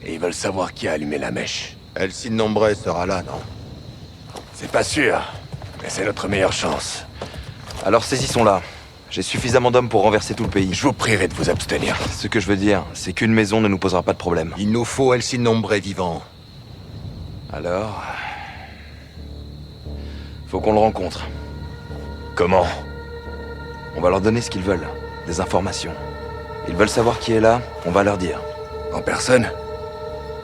et ils veulent savoir qui a allumé la mèche. El Sinombre sera là, non? C'est pas sûr, mais c'est notre meilleure chance. Alors saisissons-la. J'ai suffisamment d'hommes pour renverser tout le pays. Je vous prierai de vous abstenir. Ce que je veux dire, c'est qu'une maison ne nous posera pas de problème. Il nous faut El Sinombre vivant. Alors... faut qu'on le rencontre. Comment? On va leur donner ce qu'ils veulent. Des informations. Ils veulent savoir qui est là, on va leur dire. En personne?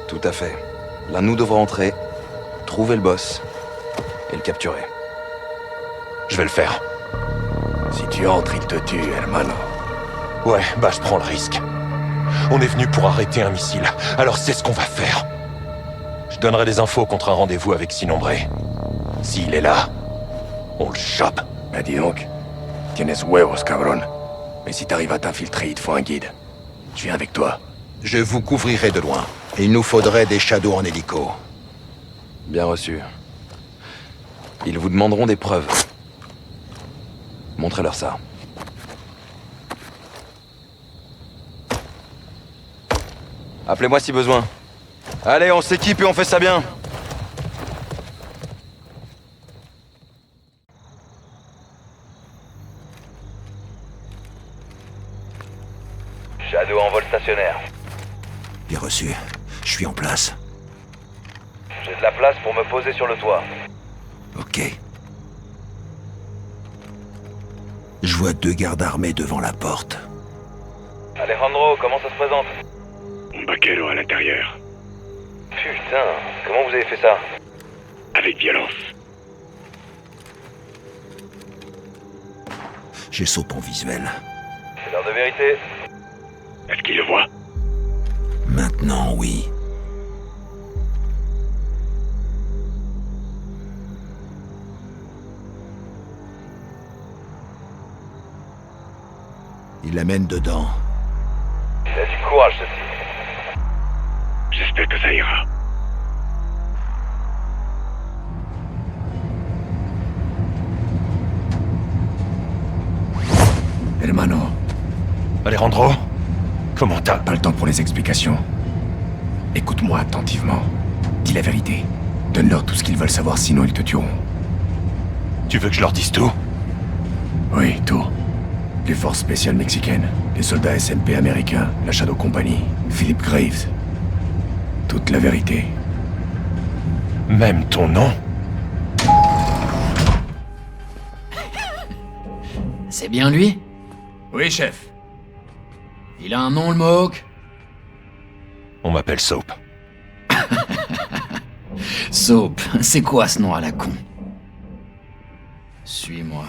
Tout à fait. L'un de nous devra entrer, trouver le boss et le capturer. Je vais le faire. Si tu entres, il te tue, hermano. Ouais, bah je prends le risque. On est venu pour arrêter un missile, alors c'est ce qu'on va faire. Je donnerai des infos contre un rendez-vous avec Sinombré. S'il est là, on le chope. Bah dis donc, tienes huevos, cabron. Mais si t'arrives à t'infiltrer, il te faut un guide. Je viens avec toi. Je vous couvrirai de loin. Il nous faudrait des shadows en hélico. Bien reçu. Ils vous demanderont des preuves. Montrez-leur ça. Appelez-moi si besoin. Allez, on s'équipe et on fait ça bien. Shadow en vol stationnaire. Bien reçu. Je suis en place. J'ai de la place pour me poser sur le toit. Ok. Je vois 2 gardes armés devant la porte. Alejandro, comment ça se présente? Un vaquero à l'intérieur. Putain, comment vous avez fait ça? Avec violence. J'ai Soap en visuel. C'est l'heure de vérité. Est-ce qu'il le voit? Maintenant, oui. Il l'amène dedans. Il a du courage, ce type. J'espère que ça ira. Hermano. Alejandro, comment t'as... Pas le temps pour les explications. Écoute-moi attentivement. Dis la vérité. Donne-leur tout ce qu'ils veulent savoir, sinon ils te tueront. Tu veux que je leur dise tout? Oui, tout. Les forces spéciales mexicaines, les soldats SMP américains, la Shadow Company, Philip Graves. Toute la vérité. Même ton nom? C'est bien lui? Oui, chef. Il a un nom, le Mohawk? On m'appelle Soap. Soap, c'est quoi ce nom à la con? Suis-moi.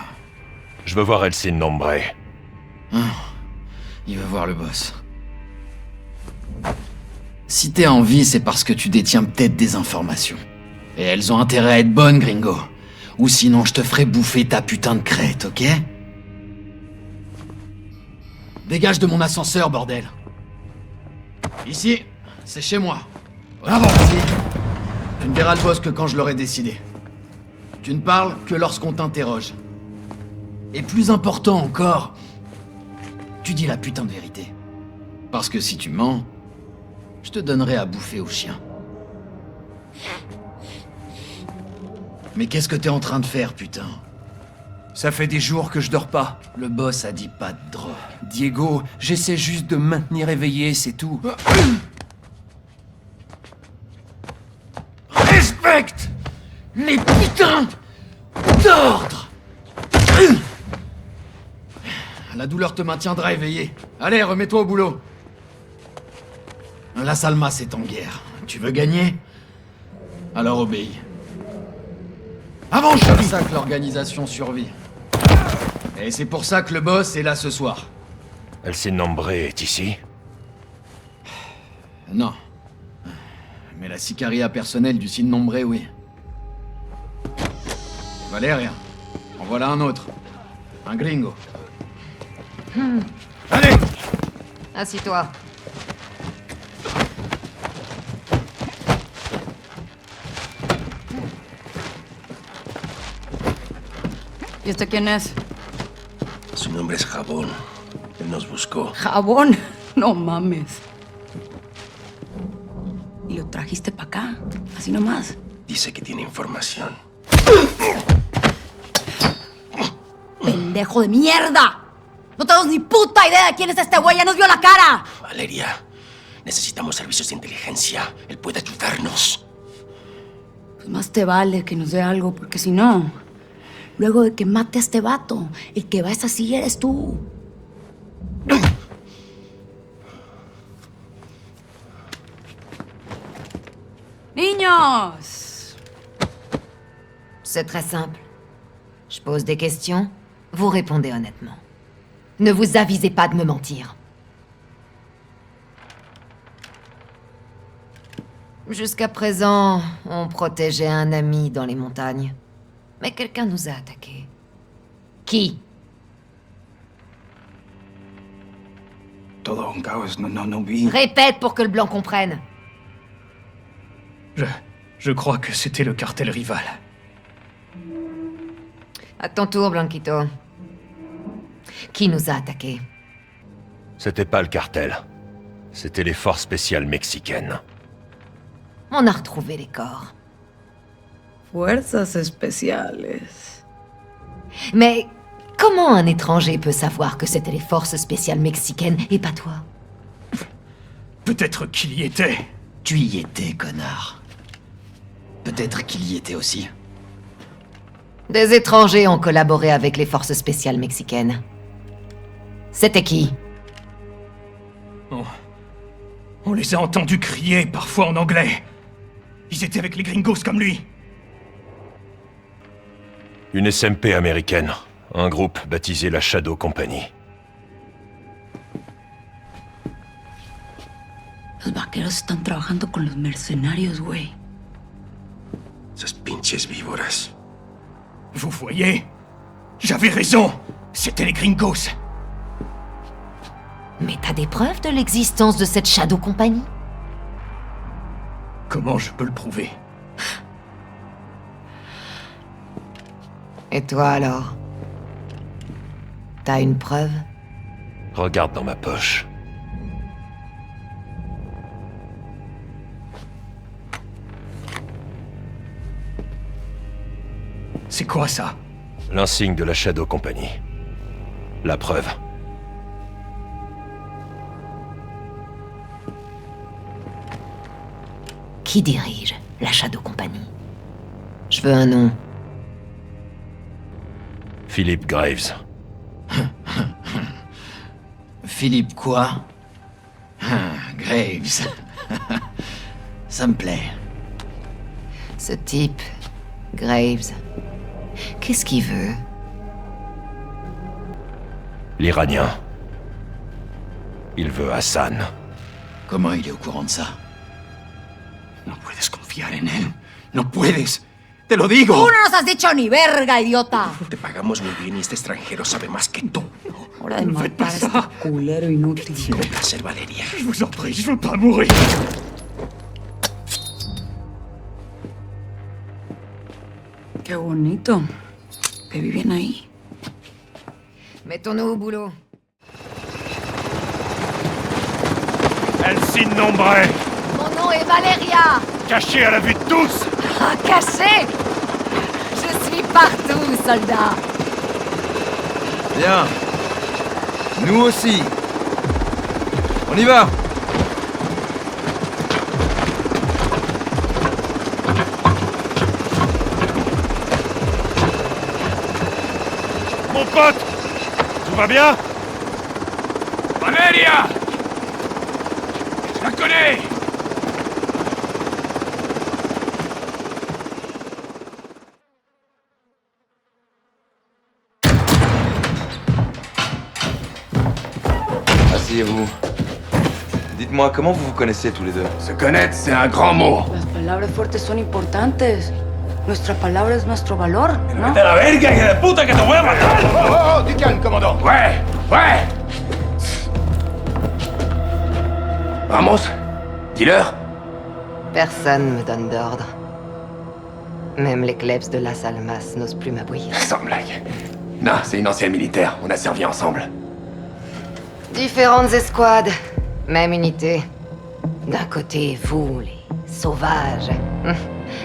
Je veux voir El Sinombre. Il veut voir le boss. Si t'es en vie, c'est parce que tu détiens peut-être des informations. Et elles ont intérêt à être bonnes, gringo. Ou sinon, je te ferai bouffer ta putain de crête, ok? Dégage de mon ascenseur, bordel. Ici, c'est chez moi. Avant, ici. Tu ne verras le boss que quand je l'aurai décidé. Tu ne parles que lorsqu'on t'interroge. Et plus important encore, tu dis la putain de vérité. Parce que si tu mens, je te donnerai à bouffer aux chiens. Mais qu'est-ce que t'es en train de faire, putain? Ça fait des jours que je dors pas. Le boss a dit pas de drogue. Diego, j'essaie juste de me maintenir éveillé, c'est tout. Respecte les putains d'ordre. La douleur te maintiendra éveillé. Allez, remets-toi au boulot. La Salmas est en guerre. Tu veux gagner? Alors obéis. Avance, c'est pour ça que l'organisation survit. Et c'est pour ça que le boss est là ce soir. El Sinombre est ici? Non. Mais la sicaria personnelle du Sinombre, oui. Valéria, en voilà un autre. Un gringo. Allez! Assis-toi. ¿Y este quién es? Su nombre es Jabón. Él nos buscó. ¿Jabón? No mames. ¿Y lo trajiste para acá? Así nomás. Dice que tiene información. ¡Pendejo de mierda! ¡No tenemos ni puta idea de quién es este güey! ¡Ya nos vio la cara! Valeria, necesitamos servicios de inteligencia. Él puede ayudarnos. Pues más te vale que nos dé algo, porque si no... Luego de que mate a este vato, el que va a esa silla eres tú. ¡Niños! C'est très simple. Je pose des questions, vous répondez honnêtement. Ne vous avisez pas de me mentir. Jusqu'à présent, on protégeait un ami dans les montagnes. Mais quelqu'un nous a attaqués. Qui? Todo un caos, no vi. Répète pour que le blanc comprenne. Je crois que c'était le cartel rival. À ton tour, Blanquito. Qui nous a attaqués? C'était pas le cartel. C'était les forces spéciales mexicaines. On a retrouvé les corps. Fuerzas especiales. Mais comment un étranger peut savoir que c'était les forces spéciales mexicaines et pas toi? Peut-être qu'il y était. Tu y étais, connard. Peut-être qu'il y était aussi. Des étrangers ont collaboré avec les forces spéciales mexicaines. C'était qui? On les a entendus crier, parfois en anglais. Ils étaient avec les gringos comme lui. Une SMP américaine. Un groupe baptisé la Shadow Company. Los vaqueros están trabajando con los mercenarios, güey. Esas pinches víboras. Vous voyez? J'avais raison. C'était les gringos. Mais t'as des preuves de l'existence de cette Shadow Company? Comment je peux le prouver? Et toi alors? T'as une preuve? Regarde dans ma poche. C'est quoi ça? L'insigne de la Shadow Company. La preuve. Qui dirige la Shadow Company? Je veux un nom. Philip Graves. Philippe quoi? Graves. Ça me plaît. Ce type, Graves, qu'est-ce qu'il veut? L'Iranien. Il veut Hassan. Comment il est au courant de ça? No puedes confiar en él. No puedes. Te lo digo. ¡Tú no nos has dicho ni verga, idiota! Te pagamos muy bien y este extranjero sabe más que tú. Hora de matar a este culero inútil. Un placer, Valeria. Je vous en prie, je veux pas mourir. Qué bonito. Que viven ahí. Mettons-nous au boulot. El Sin Nombre, Mon nom est Valeria! caché à la vue de tous. Ah, caché! Je suis partout, soldat! Bien. Nous aussi. On y va. Mon pote, tout va bien? Valeria! Je la connais! Asseyez-vous. Dites-moi, comment vous vous connaissez tous les deux? Se connaître, c'est un grand mot. Las palabras fuertes son importantes. Nuestra palabra es nuestro valor, ¿no? ¡Vete a la verga, hija de puta, que te voy a matar! Oh, du calme, commandant. Ouais, ouais. Vamos. Dis-leur. Personne me donne d'ordre. Même les klebs de Las Almas n'osent plus m'abouir. Sans blague. Non, c'est une ancienne militaire. On a servi ensemble. Différentes escouades, même unité. D'un côté, vous, les sauvages,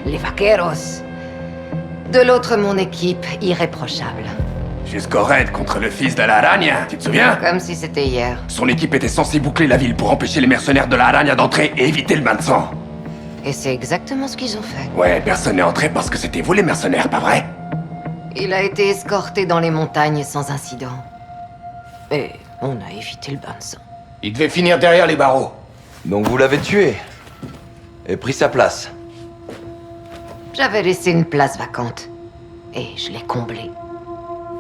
les vaqueros. De l'autre, mon équipe, irréprochable. Jusqu'au raid contre le fils de la Araña, tu te souviens? Comme si c'était hier. Son équipe était censée boucler la ville pour empêcher les mercenaires de la Araña d'entrer et éviter le bain de sang. Et c'est exactement ce qu'ils ont fait. Ouais, personne n'est entré parce que c'était vous les mercenaires, pas vrai? Il a été escorté dans les montagnes sans incident. Et on a évité le bain de sang. Il devait finir derrière les barreaux. Donc vous l'avez tué et pris sa place. J'avais laissé une place vacante. Et je l'ai comblé.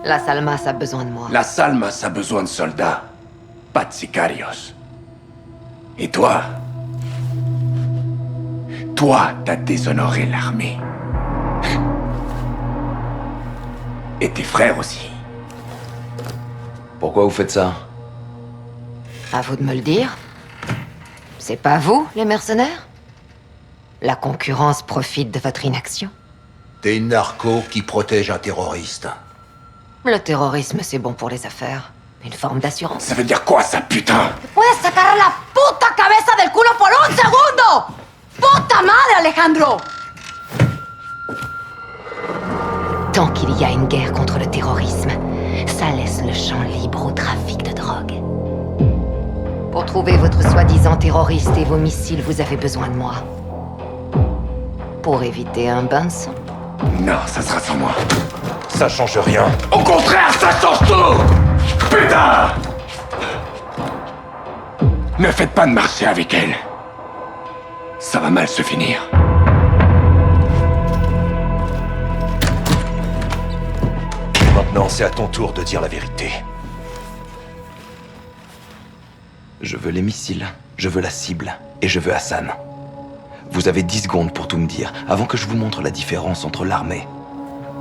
La Salmas a besoin de moi. La Salmas a besoin de soldats, pas de sicarios. Et toi? Toi, t'as déshonoré l'armée. Et tes frères aussi. Pourquoi vous faites ça? À vous de me le dire. C'est pas vous, les mercenaires? La concurrence profite de votre inaction. T'es une narco qui protège un terroriste. Le terrorisme, c'est bon pour les affaires. Une forme d'assurance. Ça veut dire quoi, ça, putain? ¿Puedes sacar la puta cabeza del culo por un segundo? ¡Puta madre, Alejandro! Tant qu'il y a une guerre contre le terrorisme, ça laisse le champ libre au trafic de drogue. Pour trouver votre soi-disant terroriste et vos missiles, vous avez besoin de moi. Pour éviter un bain de sang. Non, ça sera sans moi. Ça change rien. Au contraire, ça change tout! Putain! Ne faites pas de marché avec elle. Ça va mal se finir. Maintenant, c'est à ton tour de dire la vérité. Je veux les missiles, je veux la cible, et je veux Hassan. Vous avez 10 secondes pour tout me dire, avant que je vous montre la différence entre l'armée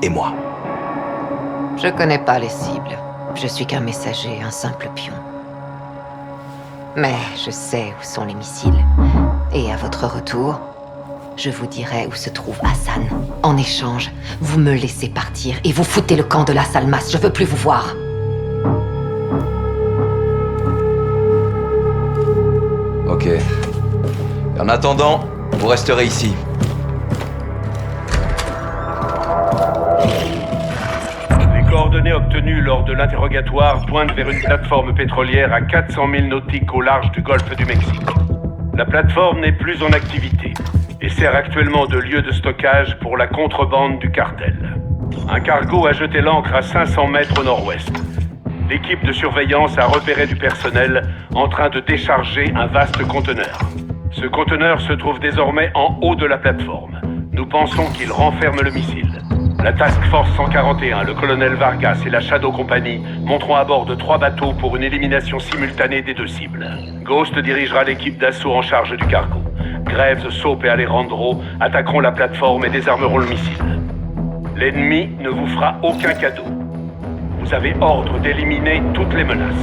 et moi. Je connais pas les cibles. Je suis qu'un messager, un simple pion. Mais je sais où sont les missiles. Et à votre retour, je vous dirai où se trouve Hassan. En échange, vous me laissez partir et vous foutez le camp de la Salmas. Je veux plus vous voir. Ok. Et en attendant, vous resterez ici. Les coordonnées obtenues lors de l'interrogatoire pointent vers une plateforme pétrolière à 400 000 nautiques au large du golfe du Mexique. La plateforme n'est plus en activité et sert actuellement de lieu de stockage pour la contrebande du cartel. Un cargo a jeté l'ancre à 500 mètres au nord-ouest. L'équipe de surveillance a repéré du personnel en train de décharger un vaste conteneur. Ce conteneur se trouve désormais en haut de la plateforme. Nous pensons qu'il renferme le missile. La Task Force 141, le colonel Vargas et la Shadow Company monteront à bord de 3 bateaux pour une élimination simultanée des 2 cibles. Ghost dirigera l'équipe d'assaut en charge du cargo. Graves, Soap et Alejandro attaqueront la plateforme et désarmeront le missile. L'ennemi ne vous fera aucun cadeau. Vous avez ordre d'éliminer toutes les menaces.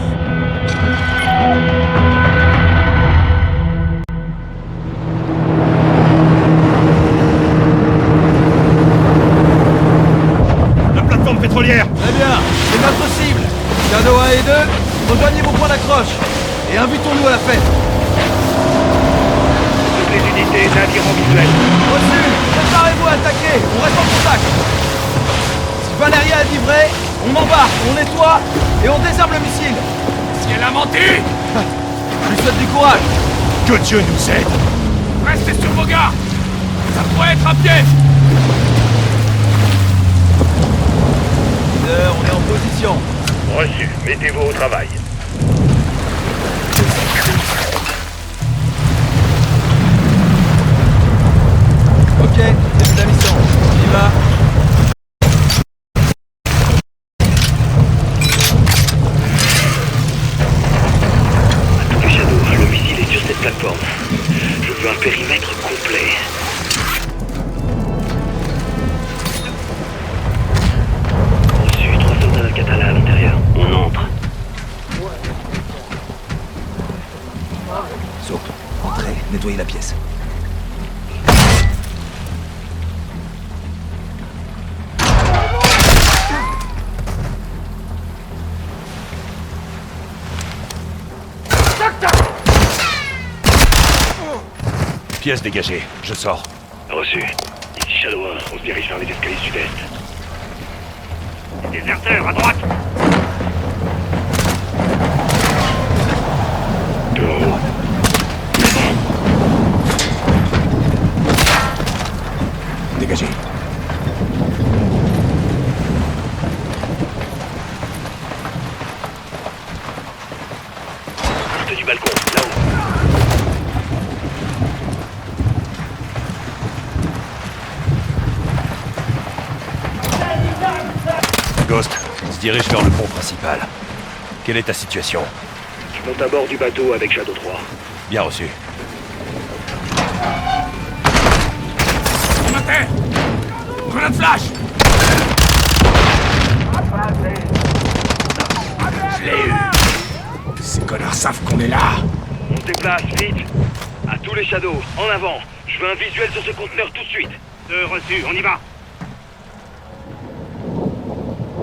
La plateforme pétrolière! Très bien, c'est notre cible. Shadow 1 et 2, rejoignez vos points d'accroche. Et invitons-nous à la fête. Toutes les unités, navires en visuel. Reçu, préparez-vous à attaquer, on reste en contact. Si Valéria est livrée, on embarque, on nettoie et on désarme le missile. Si elle a menti! Je lui souhaite du courage. Que Dieu nous aide! Restez sur vos gardes! Ça pourrait être un piège! Leader, on est en position. Reçu, mettez-vous au travail. Ok, c'est la mission. On y va. Shadow, le missile est sur cette plateforme. Je veux un périmètre complet. Reçu, 3 soldats d'Al-Qatala à l'intérieur. On entre. Soap, entrez, nettoyez la pièce. Pièce dégagée, je sors. Reçu. Ici Shadow 1, on se dirige vers les escaliers sud-est. Déserteur, à droite! Dégagez. Porte du balcon, là-haut. Ghost, on se dirige vers le pont principal. Quelle est ta situation? Je monte à bord du bateau avec Shadow 3. Bien reçu. Matin! Grenade flash! Je l'ai eu! Ces connards savent qu'on est là! On se déplace, vite! À tous les Shadows, en avant! Je veux un visuel sur ce conteneur tout de suite! Reçu, on y va!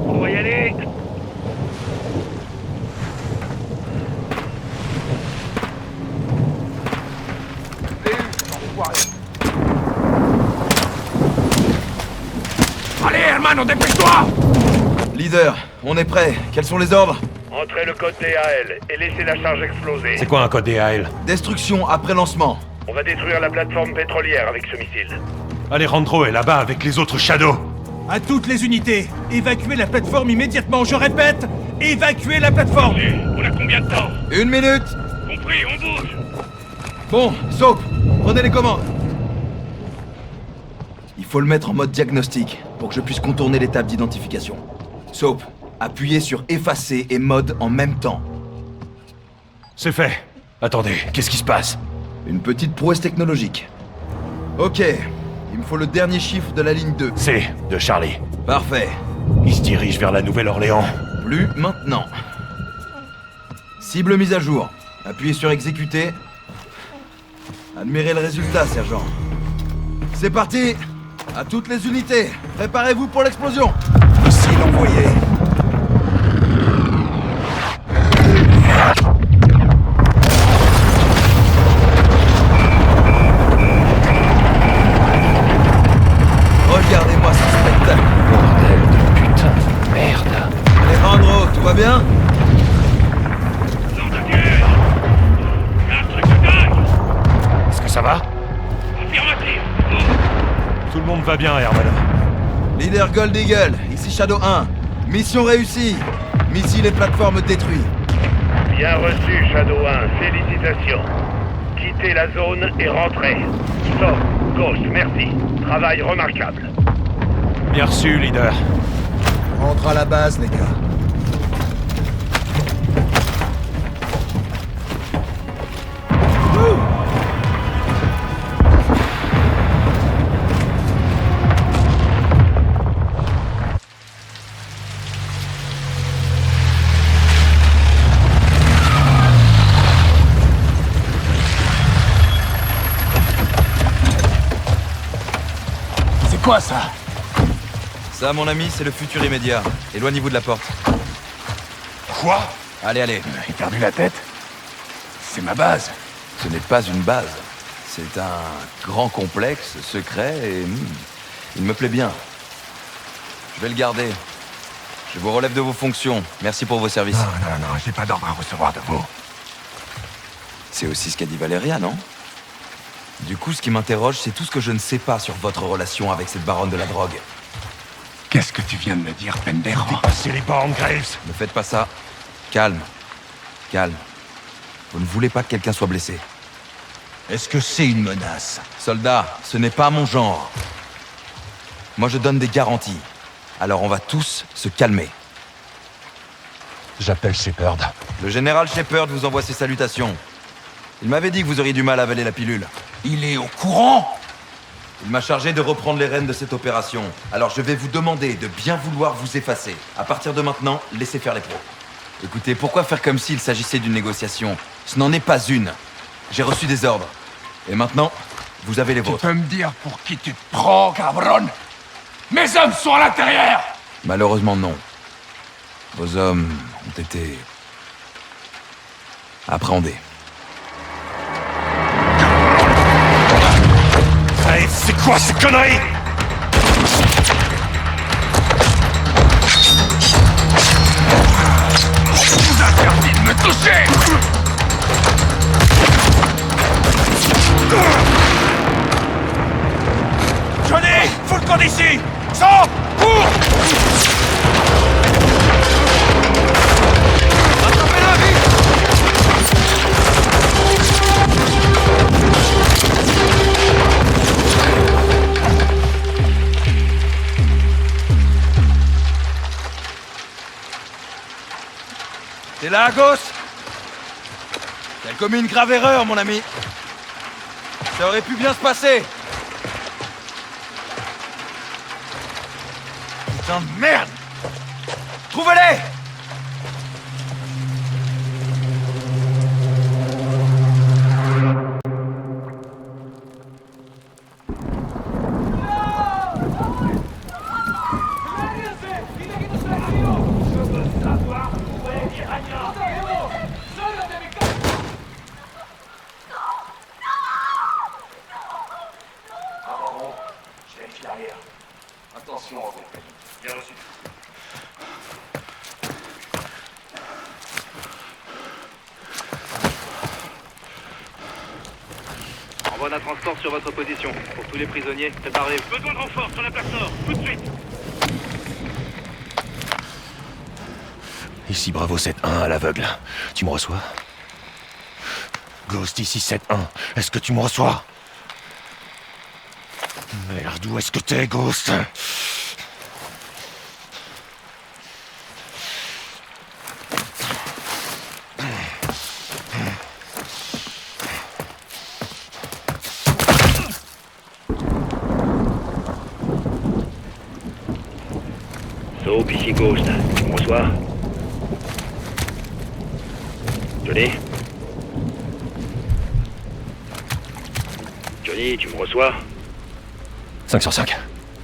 On va y aller! Allez, hermano, dépêche-toi! Leader, on est prêt. Quels sont les ordres? Entrez le code DAL et laissez la charge exploser. C'est quoi un code DAL? Destruction après lancement. On va détruire la plateforme pétrolière avec ce missile. Alejandro est là-bas avec les autres Shadows. À toutes les unités, évacuez la plateforme immédiatement. Je répète, évacuez la plateforme. On a combien de temps? 1 minute. Compris, on bouge. Bon, Soap, prenez les commandes. Il faut le mettre en mode diagnostic pour que je puisse contourner l'étape d'identification. Soap, appuyez sur effacer et mode en même temps. C'est fait. Attendez, qu'est-ce qui se passe? Une petite prouesse technologique. Ok, il me faut le dernier chiffre de la ligne 2. C, de Charlie. Parfait. Il se dirige vers la Nouvelle-Orléans. Plus maintenant. Cible mise à jour. Appuyez sur exécuter. Admirez le résultat, sergent. C'est parti! À toutes les unités, préparez-vous pour l'explosion! Missile envoyé. Regardez-moi ce spectacle! Bordel de putain de merde. Alejandro, tout va bien? Est-ce que ça va? Affirmatif. Tout le monde va bien, Hermano. Leader Gold Eagle, ici Shadow 1. Mission réussie. Missile et plateforme détruits. Bien reçu, Shadow 1. Félicitations. Quittez la zone et rentrez. Stop. Ghost, merci. Travail remarquable. Bien reçu, leader. Rentre à la base, les gars. Quoi ça? Ça, mon ami, c'est le futur immédiat. Éloignez-vous de la porte. Quoi? Allez, allez. J'ai perdu la tête. C'est ma base. Ce n'est pas une base. C'est un grand complexe, secret, et il me plaît bien. Je vais le garder. Je vous relève de vos fonctions. Merci pour vos services. Non, j'ai pas d'ordre à recevoir de vous. C'est aussi ce qu'a dit Valeria, non? Du coup, ce qui m'interroge, c'est tout ce que je ne sais pas sur votre relation avec cette baronne de la drogue. Qu'est-ce que tu viens de me dire, pendejo? Dépassez les bornes, Graves. Ne faites pas ça. Calme. Calme. Vous ne voulez pas que quelqu'un soit blessé. Est-ce que c'est une menace? Soldat, ce n'est pas mon genre. Moi, je donne des garanties. Alors on va tous se calmer. J'appelle Shepard. Le général Shepard vous envoie ses salutations. Il m'avait dit que vous auriez du mal à avaler la pilule. Il est au courant? Il m'a chargé de reprendre les rênes de cette opération. Alors je vais vous demander de bien vouloir vous effacer. À partir de maintenant, laissez faire les pros. Écoutez, pourquoi faire comme s'il s'agissait d'une négociation? Ce n'en est pas une. J'ai reçu des ordres. Et maintenant, vous avez les vôtres. Tu peux me dire pour qui tu te prends, cabron? Mes hommes sont à l'intérieur! Malheureusement, non. Vos hommes ont été... appréhendés. Hey, c'est quoi ces conneries? On vous interdit de me toucher! Johnny! Faut le camp ici! Sans! Cours! Attrapez-la, vite! T'es là, Ghost? T'as commis une grave erreur, mon ami. Ça aurait pu bien se passer. Putain de merde! Trouvez-les! Attention à vous. Bien reçu. Envoie d'un transport sur votre position. Pour tous les prisonniers, préparez-vous. Besoin de renfort sur la place nord, tout de suite. Ici Bravo 7-1 à l'aveugle. Tu me reçois? Ghost, ici 7-1. Est-ce que tu me reçois? Merde, où est-ce que t'es, Ghost? Soap, ici Ghost. Tu me reçois? Johnny? Johnny, tu me reçois? 5 sur 5.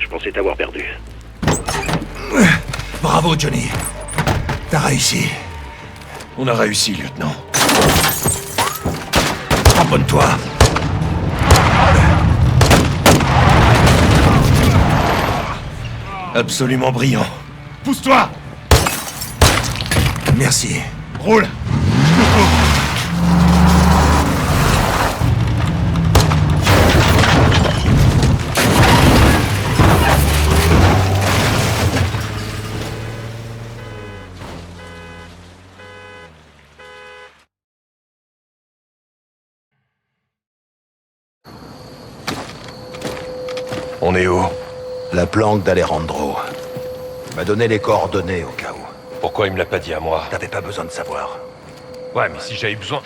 Je pensais t'avoir perdu. Bravo, Johnny. T'as réussi. On a réussi, lieutenant. Abonne-toi. Absolument brillant. Pousse-toi! Merci. Roule! On est où? La planque d'Alejandro. Il m'a donné les coordonnées au cas où. Pourquoi il me l'a pas dit à moi? T'avais pas besoin de savoir. Ouais, mais si j'avais besoin...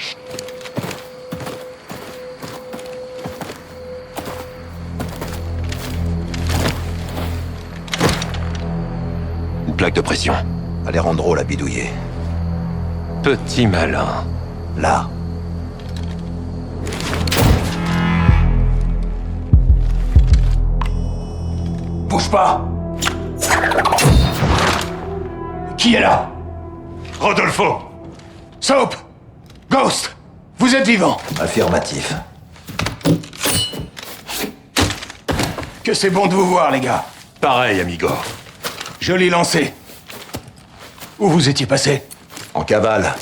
Une plaque de pression. Alejandro l'a bidouillé. Petit malin. Là. Bouge pas! Qui est là? Rodolfo! Soap! Ghost! Vous êtes vivant? Affirmatif. Que c'est bon de vous voir, les gars. Pareil, amigo. Joli lancé. Où vous étiez passé? En cavale.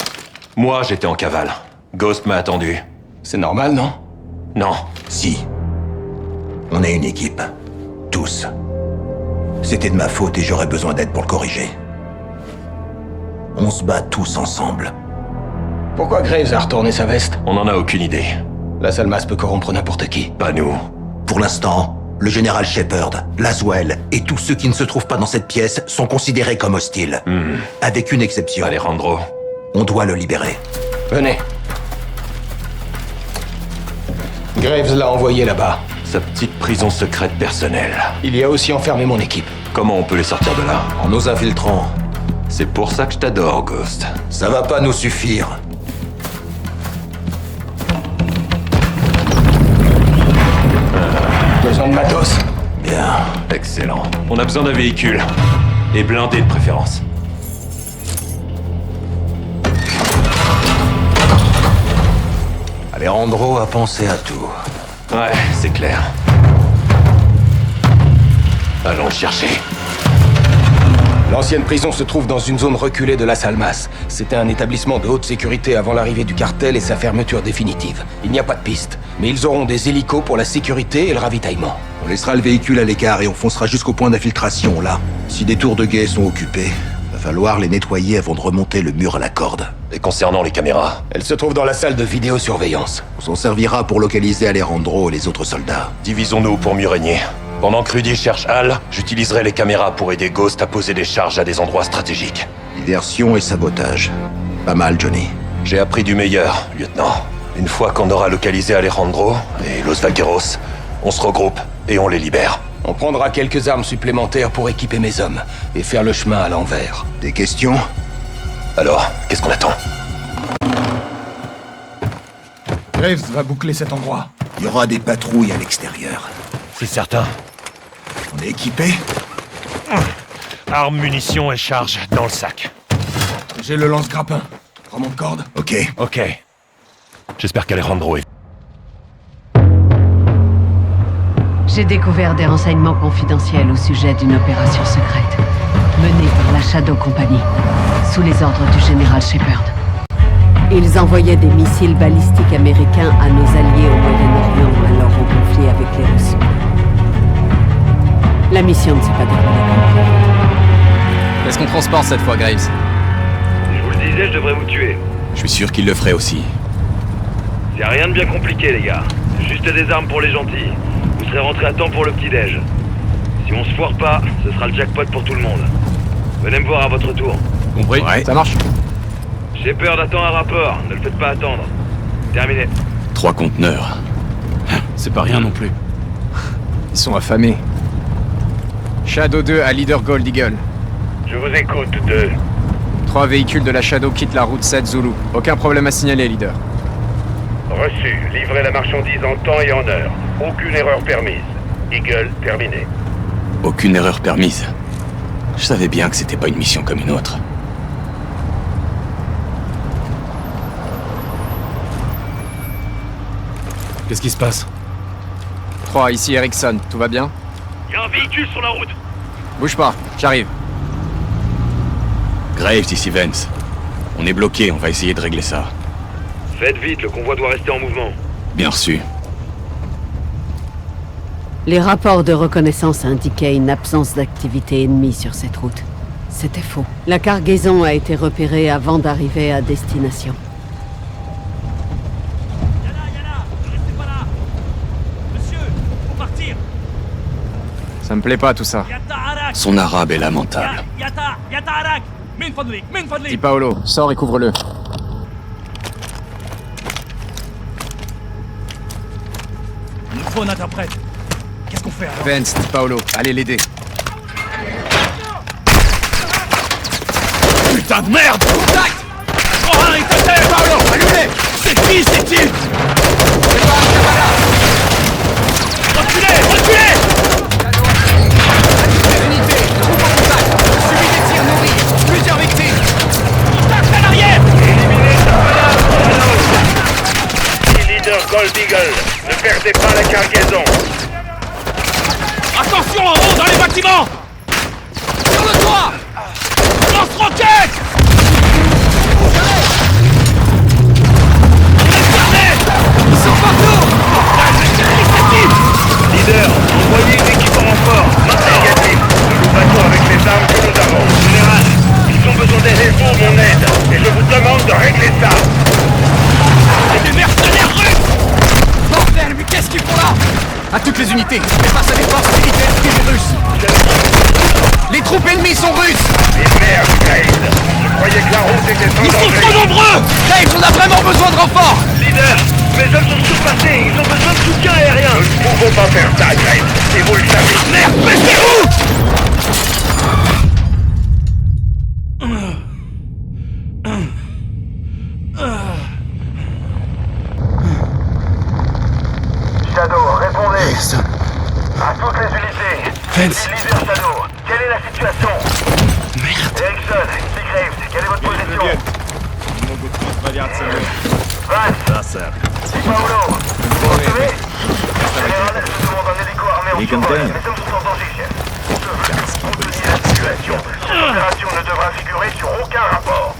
Moi, j'étais en cavale. Ghost m'a attendu. C'est normal, non? Non. Si. On est une équipe. Tous. C'était de ma faute et j'aurais besoin d'aide pour le corriger. On se bat tous ensemble. Pourquoi Graves a retourné sa veste? On n'en a aucune idée. La Salmas peut corrompre n'importe qui. Pas nous. Pour l'instant, le général Shepard, Laswell et tous ceux qui ne se trouvent pas dans cette pièce sont considérés comme hostiles. Avec une exception. Alejandro. On doit le libérer. Venez. Graves l'a envoyé là-bas. Sa petite prison secrète personnelle. Il y a aussi enfermé mon équipe. Comment on peut les sortir de là? En nous infiltrant. C'est pour ça que je t'adore, Ghost. Ça va pas nous suffire. Besoin de matos? Bien. Excellent. On a besoin d'un véhicule. Et blindé de préférence. Alejandro a pensé à tout. Ouais, c'est clair. Allons le chercher. L'ancienne prison se trouve dans une zone reculée de la Salmas. C'était un établissement de haute sécurité avant l'arrivée du cartel et sa fermeture définitive. Il n'y a pas de piste, mais ils auront des hélicos pour la sécurité et le ravitaillement. On laissera le véhicule à l'écart et on foncera jusqu'au point d'infiltration, là. Si des tours de guet sont occupées, va falloir les nettoyer avant de remonter le mur à la corde. Et concernant les caméras? Elle se trouve dans la salle de vidéosurveillance. On s'en servira pour localiser Alejandro et les autres soldats. Divisons-nous pour mieux régner. Pendant que Rudy cherche Hal, j'utiliserai les caméras pour aider Ghost à poser des charges à des endroits stratégiques. Diversion et sabotage. pas mal, Johnny. J'ai appris du meilleur, lieutenant. Une fois qu'on aura localisé Alejandro et Los Vaqueros, on se regroupe et on les libère. On prendra quelques armes supplémentaires pour équiper mes hommes et faire le chemin à l'envers. Des questions? Alors, qu'est-ce qu'on attend? Graves va boucler cet endroit. Il y aura des patrouilles à l'extérieur. C'est certain. On est équipé? Armes, munitions et charges dans le sac. J'ai le lance-grappin. Prends mon corde. Ok. Ok. J'espère qu'Alejandro est... J'ai découvert des renseignements confidentiels au sujet d'une opération secrète, menée par la Shadow Company, sous les ordres du général Shepard. Ils envoyaient des missiles balistiques américains à nos alliés au Moyen-Orient, alors en conflit avec les Russes. La mission ne s'est pas déroulée comme prévu. Qu'est-ce qu'on transporte cette fois, Graves? Je vous le disais, je devrais vous tuer. Je suis sûr qu'il le ferait aussi. C'est rien de bien compliqué, les gars. Juste des armes pour les gentils. Vous serez rentrés à temps pour le petit-déj. Si on se foire pas, ce sera le jackpot pour tout le monde. Venez me voir à votre tour. Compris, ouais. Ça marche. Shepard attend un rapport, ne le faites pas attendre. Terminé. 3 conteneurs. C'est pas rien non plus. Ils sont affamés. Shadow 2 à Leader Gold Eagle. Je vous écoute, 2. 3 véhicules de la Shadow quittent la route 7 Zulu. Aucun problème à signaler, Leader. Reçu. Livrez la marchandise en temps et en heure. Aucune erreur permise. Eagle, terminé. Aucune erreur permise. Je savais bien que c'était pas une mission comme une autre. Qu'est-ce qui se passe? 3, ici Erickson. Tout va bien? Il y a un véhicule sur la route. Bouge pas, j'arrive. Graves, ici Vance. On est bloqué, on va essayer de régler ça. Faites vite, le convoi doit rester en mouvement. Bien reçu. Les rapports de reconnaissance indiquaient une absence d'activité ennemie sur cette route. C'était faux. La cargaison a été repérée avant d'arriver à destination. Ça me plaît pas tout ça. Son arabe est lamentable. Dis Paolo, sors et couvre-le. Il nous faut un interprète. Qu'est-ce qu'on fait alors? Vance, dis Paolo, allez l'aider. Putain de merde! Contact! Oh, il te sert, Paolo! Allumez! C'est qui, c'est-il? Reculez! Reculez! Unité, troupe en contact! Suivi des tirs nourris! Plusieurs victimes! Contact à l'arrière! Éliminez ce menace! Leader Gold Eagle, ne perdez pas la cargaison! Attention en haut dans les bâtiments! Sur le toit! Lance-roquette! Ils sont partout! Leader, envoyez une équipe en renfort. Négatif. Nous nous battons avec les armes que nous avons. Général, ils ont besoin d'aide et vous, mon aide. Et je vous demande de régler ça. C'est des mercenaires russes! Bordel, mais qu'est-ce qu'ils font là? À toutes les unités, faites face à des forces militaires et russes. Les troupes ennemies sont russes! Et merde, Graves. Je croyais que la route était sans Ils danger. sont trop nombreux! Graves, on a vraiment besoin de renforts! Leader, mes hommes sont surpassés. Ils ont besoin de soutien aérien. Nous ne pouvons pas faire ça, Graves. Et vous le savez. Merde, baissez-vous! Shadow, répondez. À toutes les unités. Vance. Leader Shadow, quelle est la situation? Merde. Erickson, ici Graves, quelle est votre position? Vance. Ici Paolo. Vous recevez? Général, je demande un hélico armé en survol. Les hommes sont en danger, chef. Je veux contenir la situation. Cette opération ne devra figurer sur aucun rapport.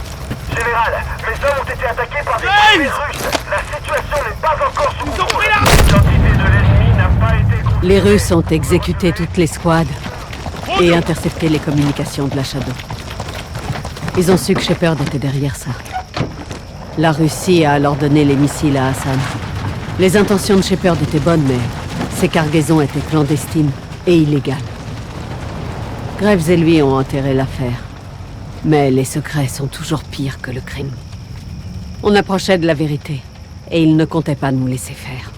Général, mes hommes ont été attaqués par des pompiers russes. La situation n'est pas encore sous contrôle. L'identité de l'ennemi n'a pas été... Les Russes ont exécuté toutes les squads et intercepté les communications de la Shadow. Ils ont su que Shepard était derrière ça. La Russie a alors donné les missiles à Hassan. Les intentions de Shepard étaient bonnes, mais ces cargaisons étaient clandestines et illégales. Graves et lui ont enterré l'affaire. Mais les secrets sont toujours pires que le crime. On approchait de la vérité, et ils ne comptaient pas nous laisser faire.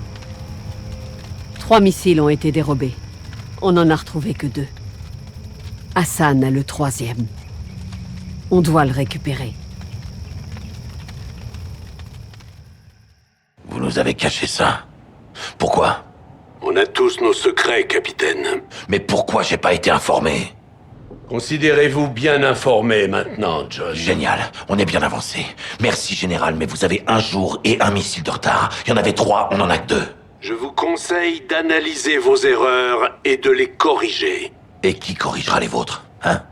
3 missiles ont été dérobés. On n'en a retrouvé que 2. Hassan a le 3e. On doit le récupérer. Vous nous avez caché ça. Pourquoi? On a tous nos secrets, capitaine. Mais pourquoi j'ai pas été informé? Considérez-vous bien informé maintenant, John. Génial, on est bien avancé. Merci, général, mais vous avez 1 jour et 1 missile de retard. Il y en avait 3, on en a que 2. Je vous conseille d'analyser vos erreurs et de les corriger. Et qui corrigera les vôtres, hein?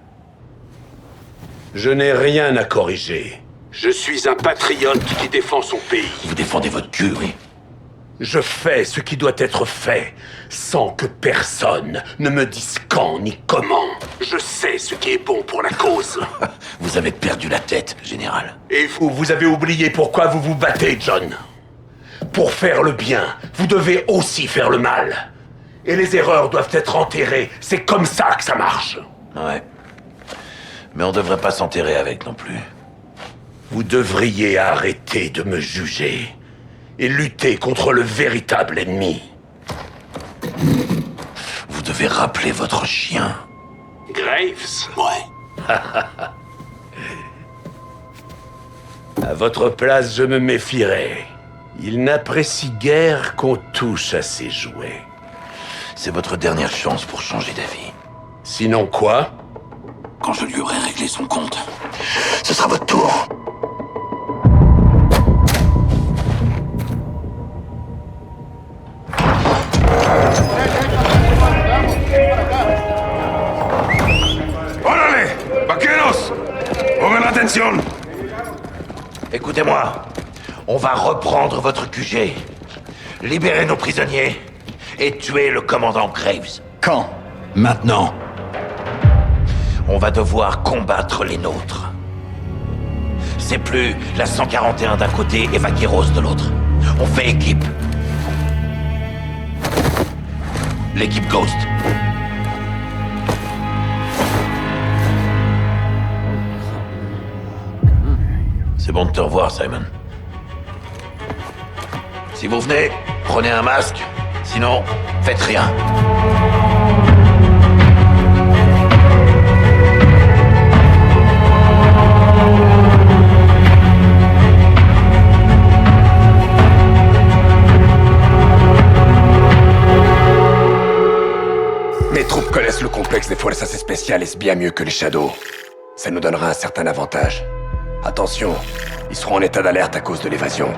Je n'ai rien à corriger. Je suis un patriote qui défend son pays. Vous défendez votre cul, oui. Je fais ce qui doit être fait, sans que personne ne me dise quand ni comment. Je sais ce qui est bon pour la cause. Vous avez perdu la tête, général. Et vous avez oublié pourquoi vous vous battez, John. Pour faire le bien, vous devez aussi faire le mal. Et les erreurs doivent être enterrées. C'est comme ça que ça marche. Ouais. Mais on devrait pas s'enterrer avec non plus. Vous devriez arrêter de me juger et lutter contre le véritable ennemi. Vous devez rappeler votre chien. Graves? Ouais. À votre place, je me méfierais. Il n'apprécie guère qu'on touche à ses jouets. C'est votre dernière chance pour changer d'avis. Sinon quoi? Quand je lui aurai réglé son compte, ce sera votre tour. Órale! Vaqueros! Pongan attention! Écoutez-moi, on va reprendre votre QG, libérer nos prisonniers et tuer le commandant Graves. Quand? Maintenant. On va devoir combattre les nôtres. C'est plus la 141 d'un côté et Vaqueros de l'autre. On fait équipe. L'équipe Ghost. C'est bon de te revoir, Simon. Si vous venez, prenez un masque. Sinon, faites rien. Mes troupes connaissent le complexe des Fuerzas Especiales bien mieux que les Shadows. Ça nous donnera un certain avantage. Attention, ils seront en état d'alerte à cause de l'évasion.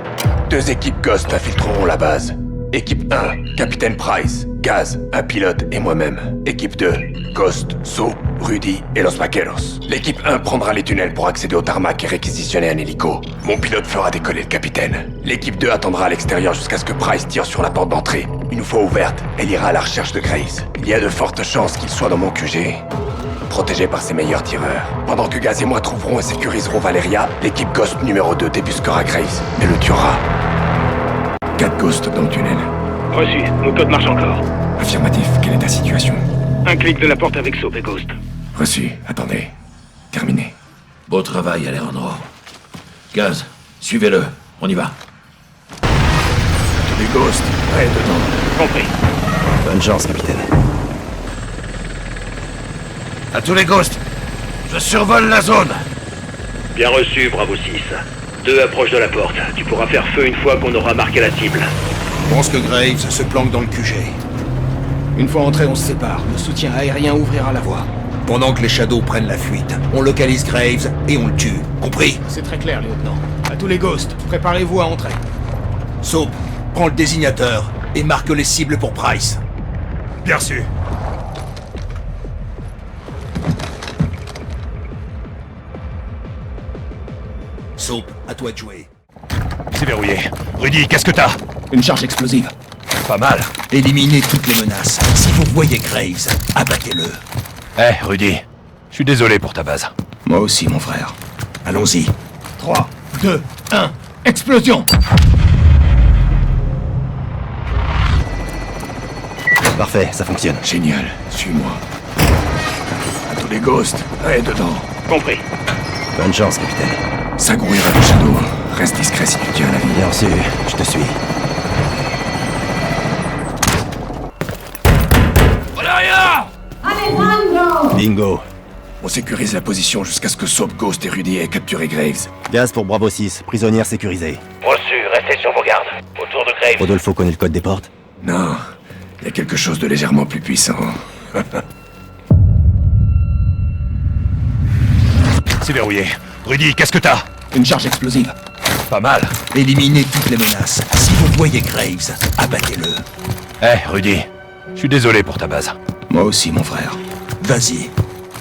2 équipes Ghost infiltreront la base. Équipe 1, Capitaine Price, Gaz, un pilote et moi-même. Équipe 2, Ghost, So, Rudy et Los Vaqueros. L'équipe 1 prendra les tunnels pour accéder au tarmac et réquisitionner un hélico. Mon pilote fera décoller le capitaine. L'équipe 2 attendra à l'extérieur jusqu'à ce que Price tire sur la porte d'entrée. Une fois ouverte, elle ira à la recherche de Graves. Il y a de fortes chances qu'il soit dans mon QG, protégé par ses meilleurs tireurs. Pendant que Gaz et moi trouverons et sécuriserons Valeria, l'équipe Ghost numéro 2 débusquera Graves et le tuera. 4 Ghosts dans le tunnel. Reçu. Nos codes marchent encore. Affirmatif, quelle est ta situation? Un clic de la porte avec Soap et Ghost. Reçu. Attendez. Terminé. Beau travail, Alejandro. Gaz, suivez-le. On y va. Les Ghosts, prêts dedans. Compris. Bonne chance, capitaine. À tous les Ghosts, je survole la zone. Bien reçu, Bravo 6. 2 approchent de la porte. Tu pourras faire feu une fois qu'on aura marqué la cible. Je pense que Graves se planque dans le QG. Une fois entré, on se sépare. Le soutien aérien ouvrira la voie. Pendant que les Shadows prennent la fuite, on localise Graves et on le tue. Compris? C'est très clair, lieutenant. À tous les Ghosts, préparez-vous à entrer. Soap, prends le désignateur et marque les cibles pour Price. Bien reçu. Soap, à toi de jouer. C'est verrouillé. Rudy, qu'est-ce que t'as? Une charge explosive. Pas mal. Éliminez toutes les menaces. Si vous voyez Graves, abattez-le. Rudy, je suis désolé pour ta base. Moi aussi, mon frère. Allons-y. 3, 2, 1, explosion! Parfait, ça fonctionne. Génial. Suis-moi. À tous les Ghosts, prêts dedans. Compris. Bonne chance, capitaine. Ça grouillera le Shadow. Reste discret si tu tiens à la vie. Bien reçu, je te suis. Alejandro! Bingo. On sécurise la position jusqu'à ce que Soap, Ghost et Rudy aient capturé Graves. Gaz pour Bravo 6, prisonnière sécurisée. Reçu, restez sur vos gardes. Autour de Graves. Rodolfo connaît le code des portes? Non, il y a quelque chose de légèrement plus puissant. C'est verrouillé. Rudy, qu'est-ce que t'as? Une charge explosive. Pas mal. Éliminez toutes les menaces. Si vous voyez Graves, abattez-le. Rudy, je suis désolé pour ta base. Moi aussi, mon frère. Vas-y.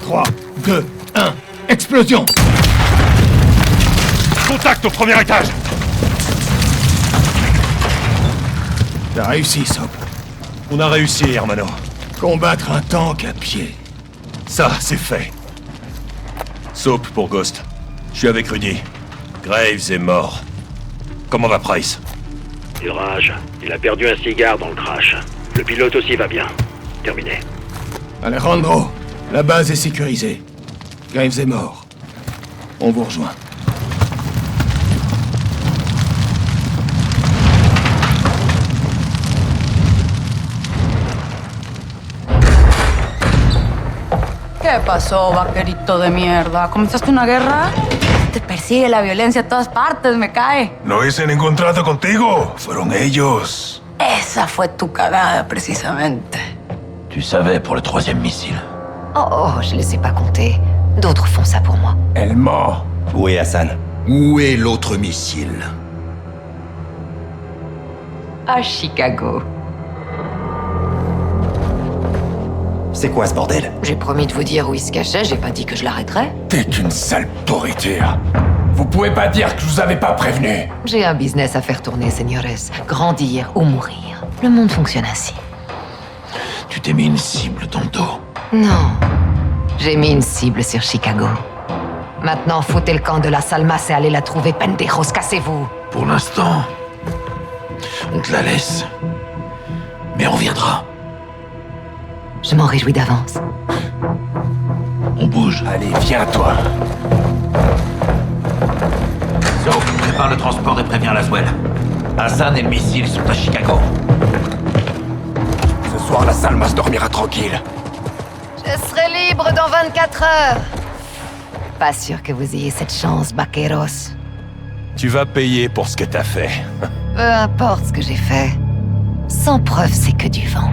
3, 2, 1, explosion! Contact au premier étage. T'as réussi, Soap. On a réussi, hermano. Combattre un tank à pied. Ça, c'est fait. Soap pour Ghost. Je suis avec Rudy. Graves est mort. Comment va Price? Il rage. Il a perdu un cigare dans le crash. Le pilote aussi va bien. Terminé. Alejandro, la base est sécurisée. Graves est mort. On vous rejoint. ¿Qué pasó, vaquerito de mierda? ¿Comenzaste una guerra? Te persigue la violencia a todas partes, me cae. No hice ningún trato contigo. Fueron ellos. Esa fue tu cagada, precisamente. Tu savais pour le 3e missile. Oh, je les ai pas comptés. D'autres font ça pour moi. Elle ment. Où est Hassan? Où est l'autre missile? À Chicago. C'est quoi ce bordel? J'ai promis de vous dire où il se cachait, j'ai pas dit que je l'arrêterais. T'es qu'une sale pourriture. Vous pouvez pas dire que je vous avais pas prévenu. J'ai un business à faire tourner, señores. Grandir ou mourir. Le monde fonctionne ainsi. Tu t'es mis une cible dans le dos. Non. J'ai mis une cible sur Chicago. Maintenant, foutez le camp de la Salmas et allez la trouver, pendejos, cassez-vous. Pour l'instant, on te la laisse. Mais on reviendra. Je m'en réjouis d'avance. On bouge. Allez, viens, toi. Soap, prépare le transport et préviens Laswell. Hassan et le missile sont à Chicago. Ce soir, la Salmas dormira tranquille. Je serai libre dans 24 heures. Pas sûr que vous ayez cette chance, vaqueros. Tu vas payer pour ce que t'as fait. Peu importe ce que j'ai fait. Sans preuve, c'est que du vent.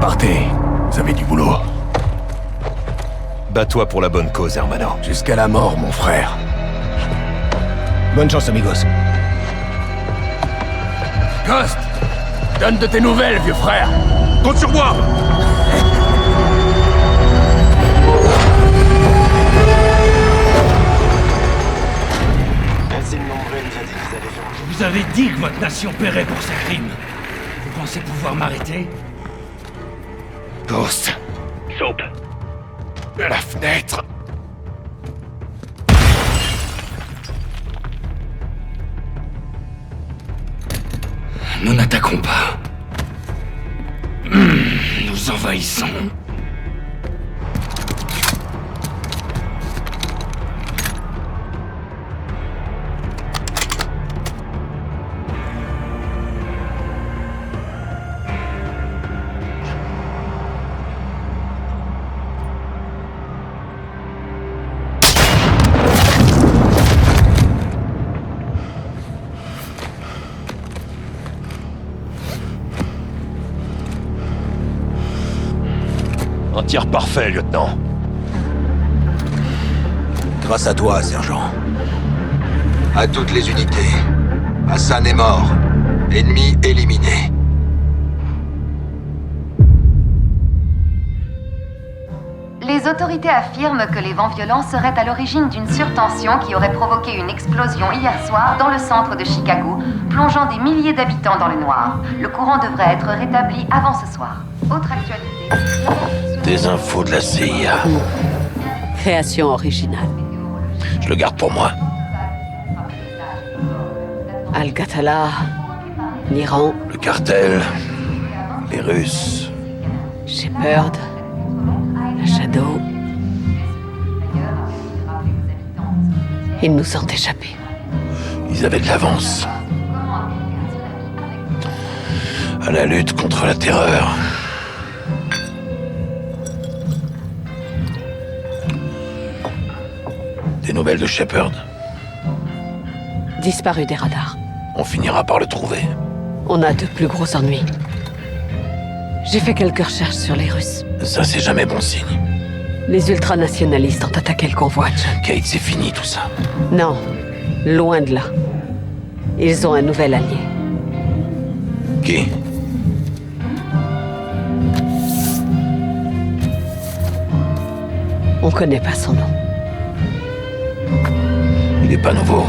Partez. Vous avez du boulot. Bats-toi pour la bonne cause, hermano. Jusqu'à la mort, mon frère. Bonne chance, amigos. Ghost, donne de tes nouvelles, vieux frère. Compte sur moi. Je vous avais dit que votre nation paierait pour ses crimes. Vous pensez pouvoir m'arrêter? Ghost. Soap. De la fenêtre. Nous n'attaquons pas. Nous envahissons. Un tir parfait, lieutenant. Grâce à toi, sergent. À toutes les unités. Hassan est mort. Ennemi éliminé. Les autorités affirment que les vents violents seraient à l'origine d'une surtension qui aurait provoqué une explosion hier soir dans le centre de Chicago, plongeant des milliers d'habitants dans le noir. Le courant devrait être rétabli avant ce soir. Autre actualité. Des infos de la CIA. Création originale. Je le garde pour moi. Al-Qatala, l'Iran, Le cartel. Les Russes. Shepard, la Shadow. Ils nous ont échappé. Ils avaient de l'avance. À la lutte contre la terreur. Des nouvelles de Shepard? Disparu des radars. On finira par le trouver. On a de plus gros ennuis. J'ai fait quelques recherches sur les Russes. Ça, c'est jamais bon signe. Les ultranationalistes ont attaqué le convoi. Kate, c'est fini tout ça. Non, loin de là. Ils ont un nouvel allié. Qui? On connaît pas son nom. Il est pas nouveau.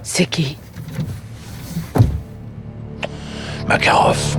C'est qui? Makarov.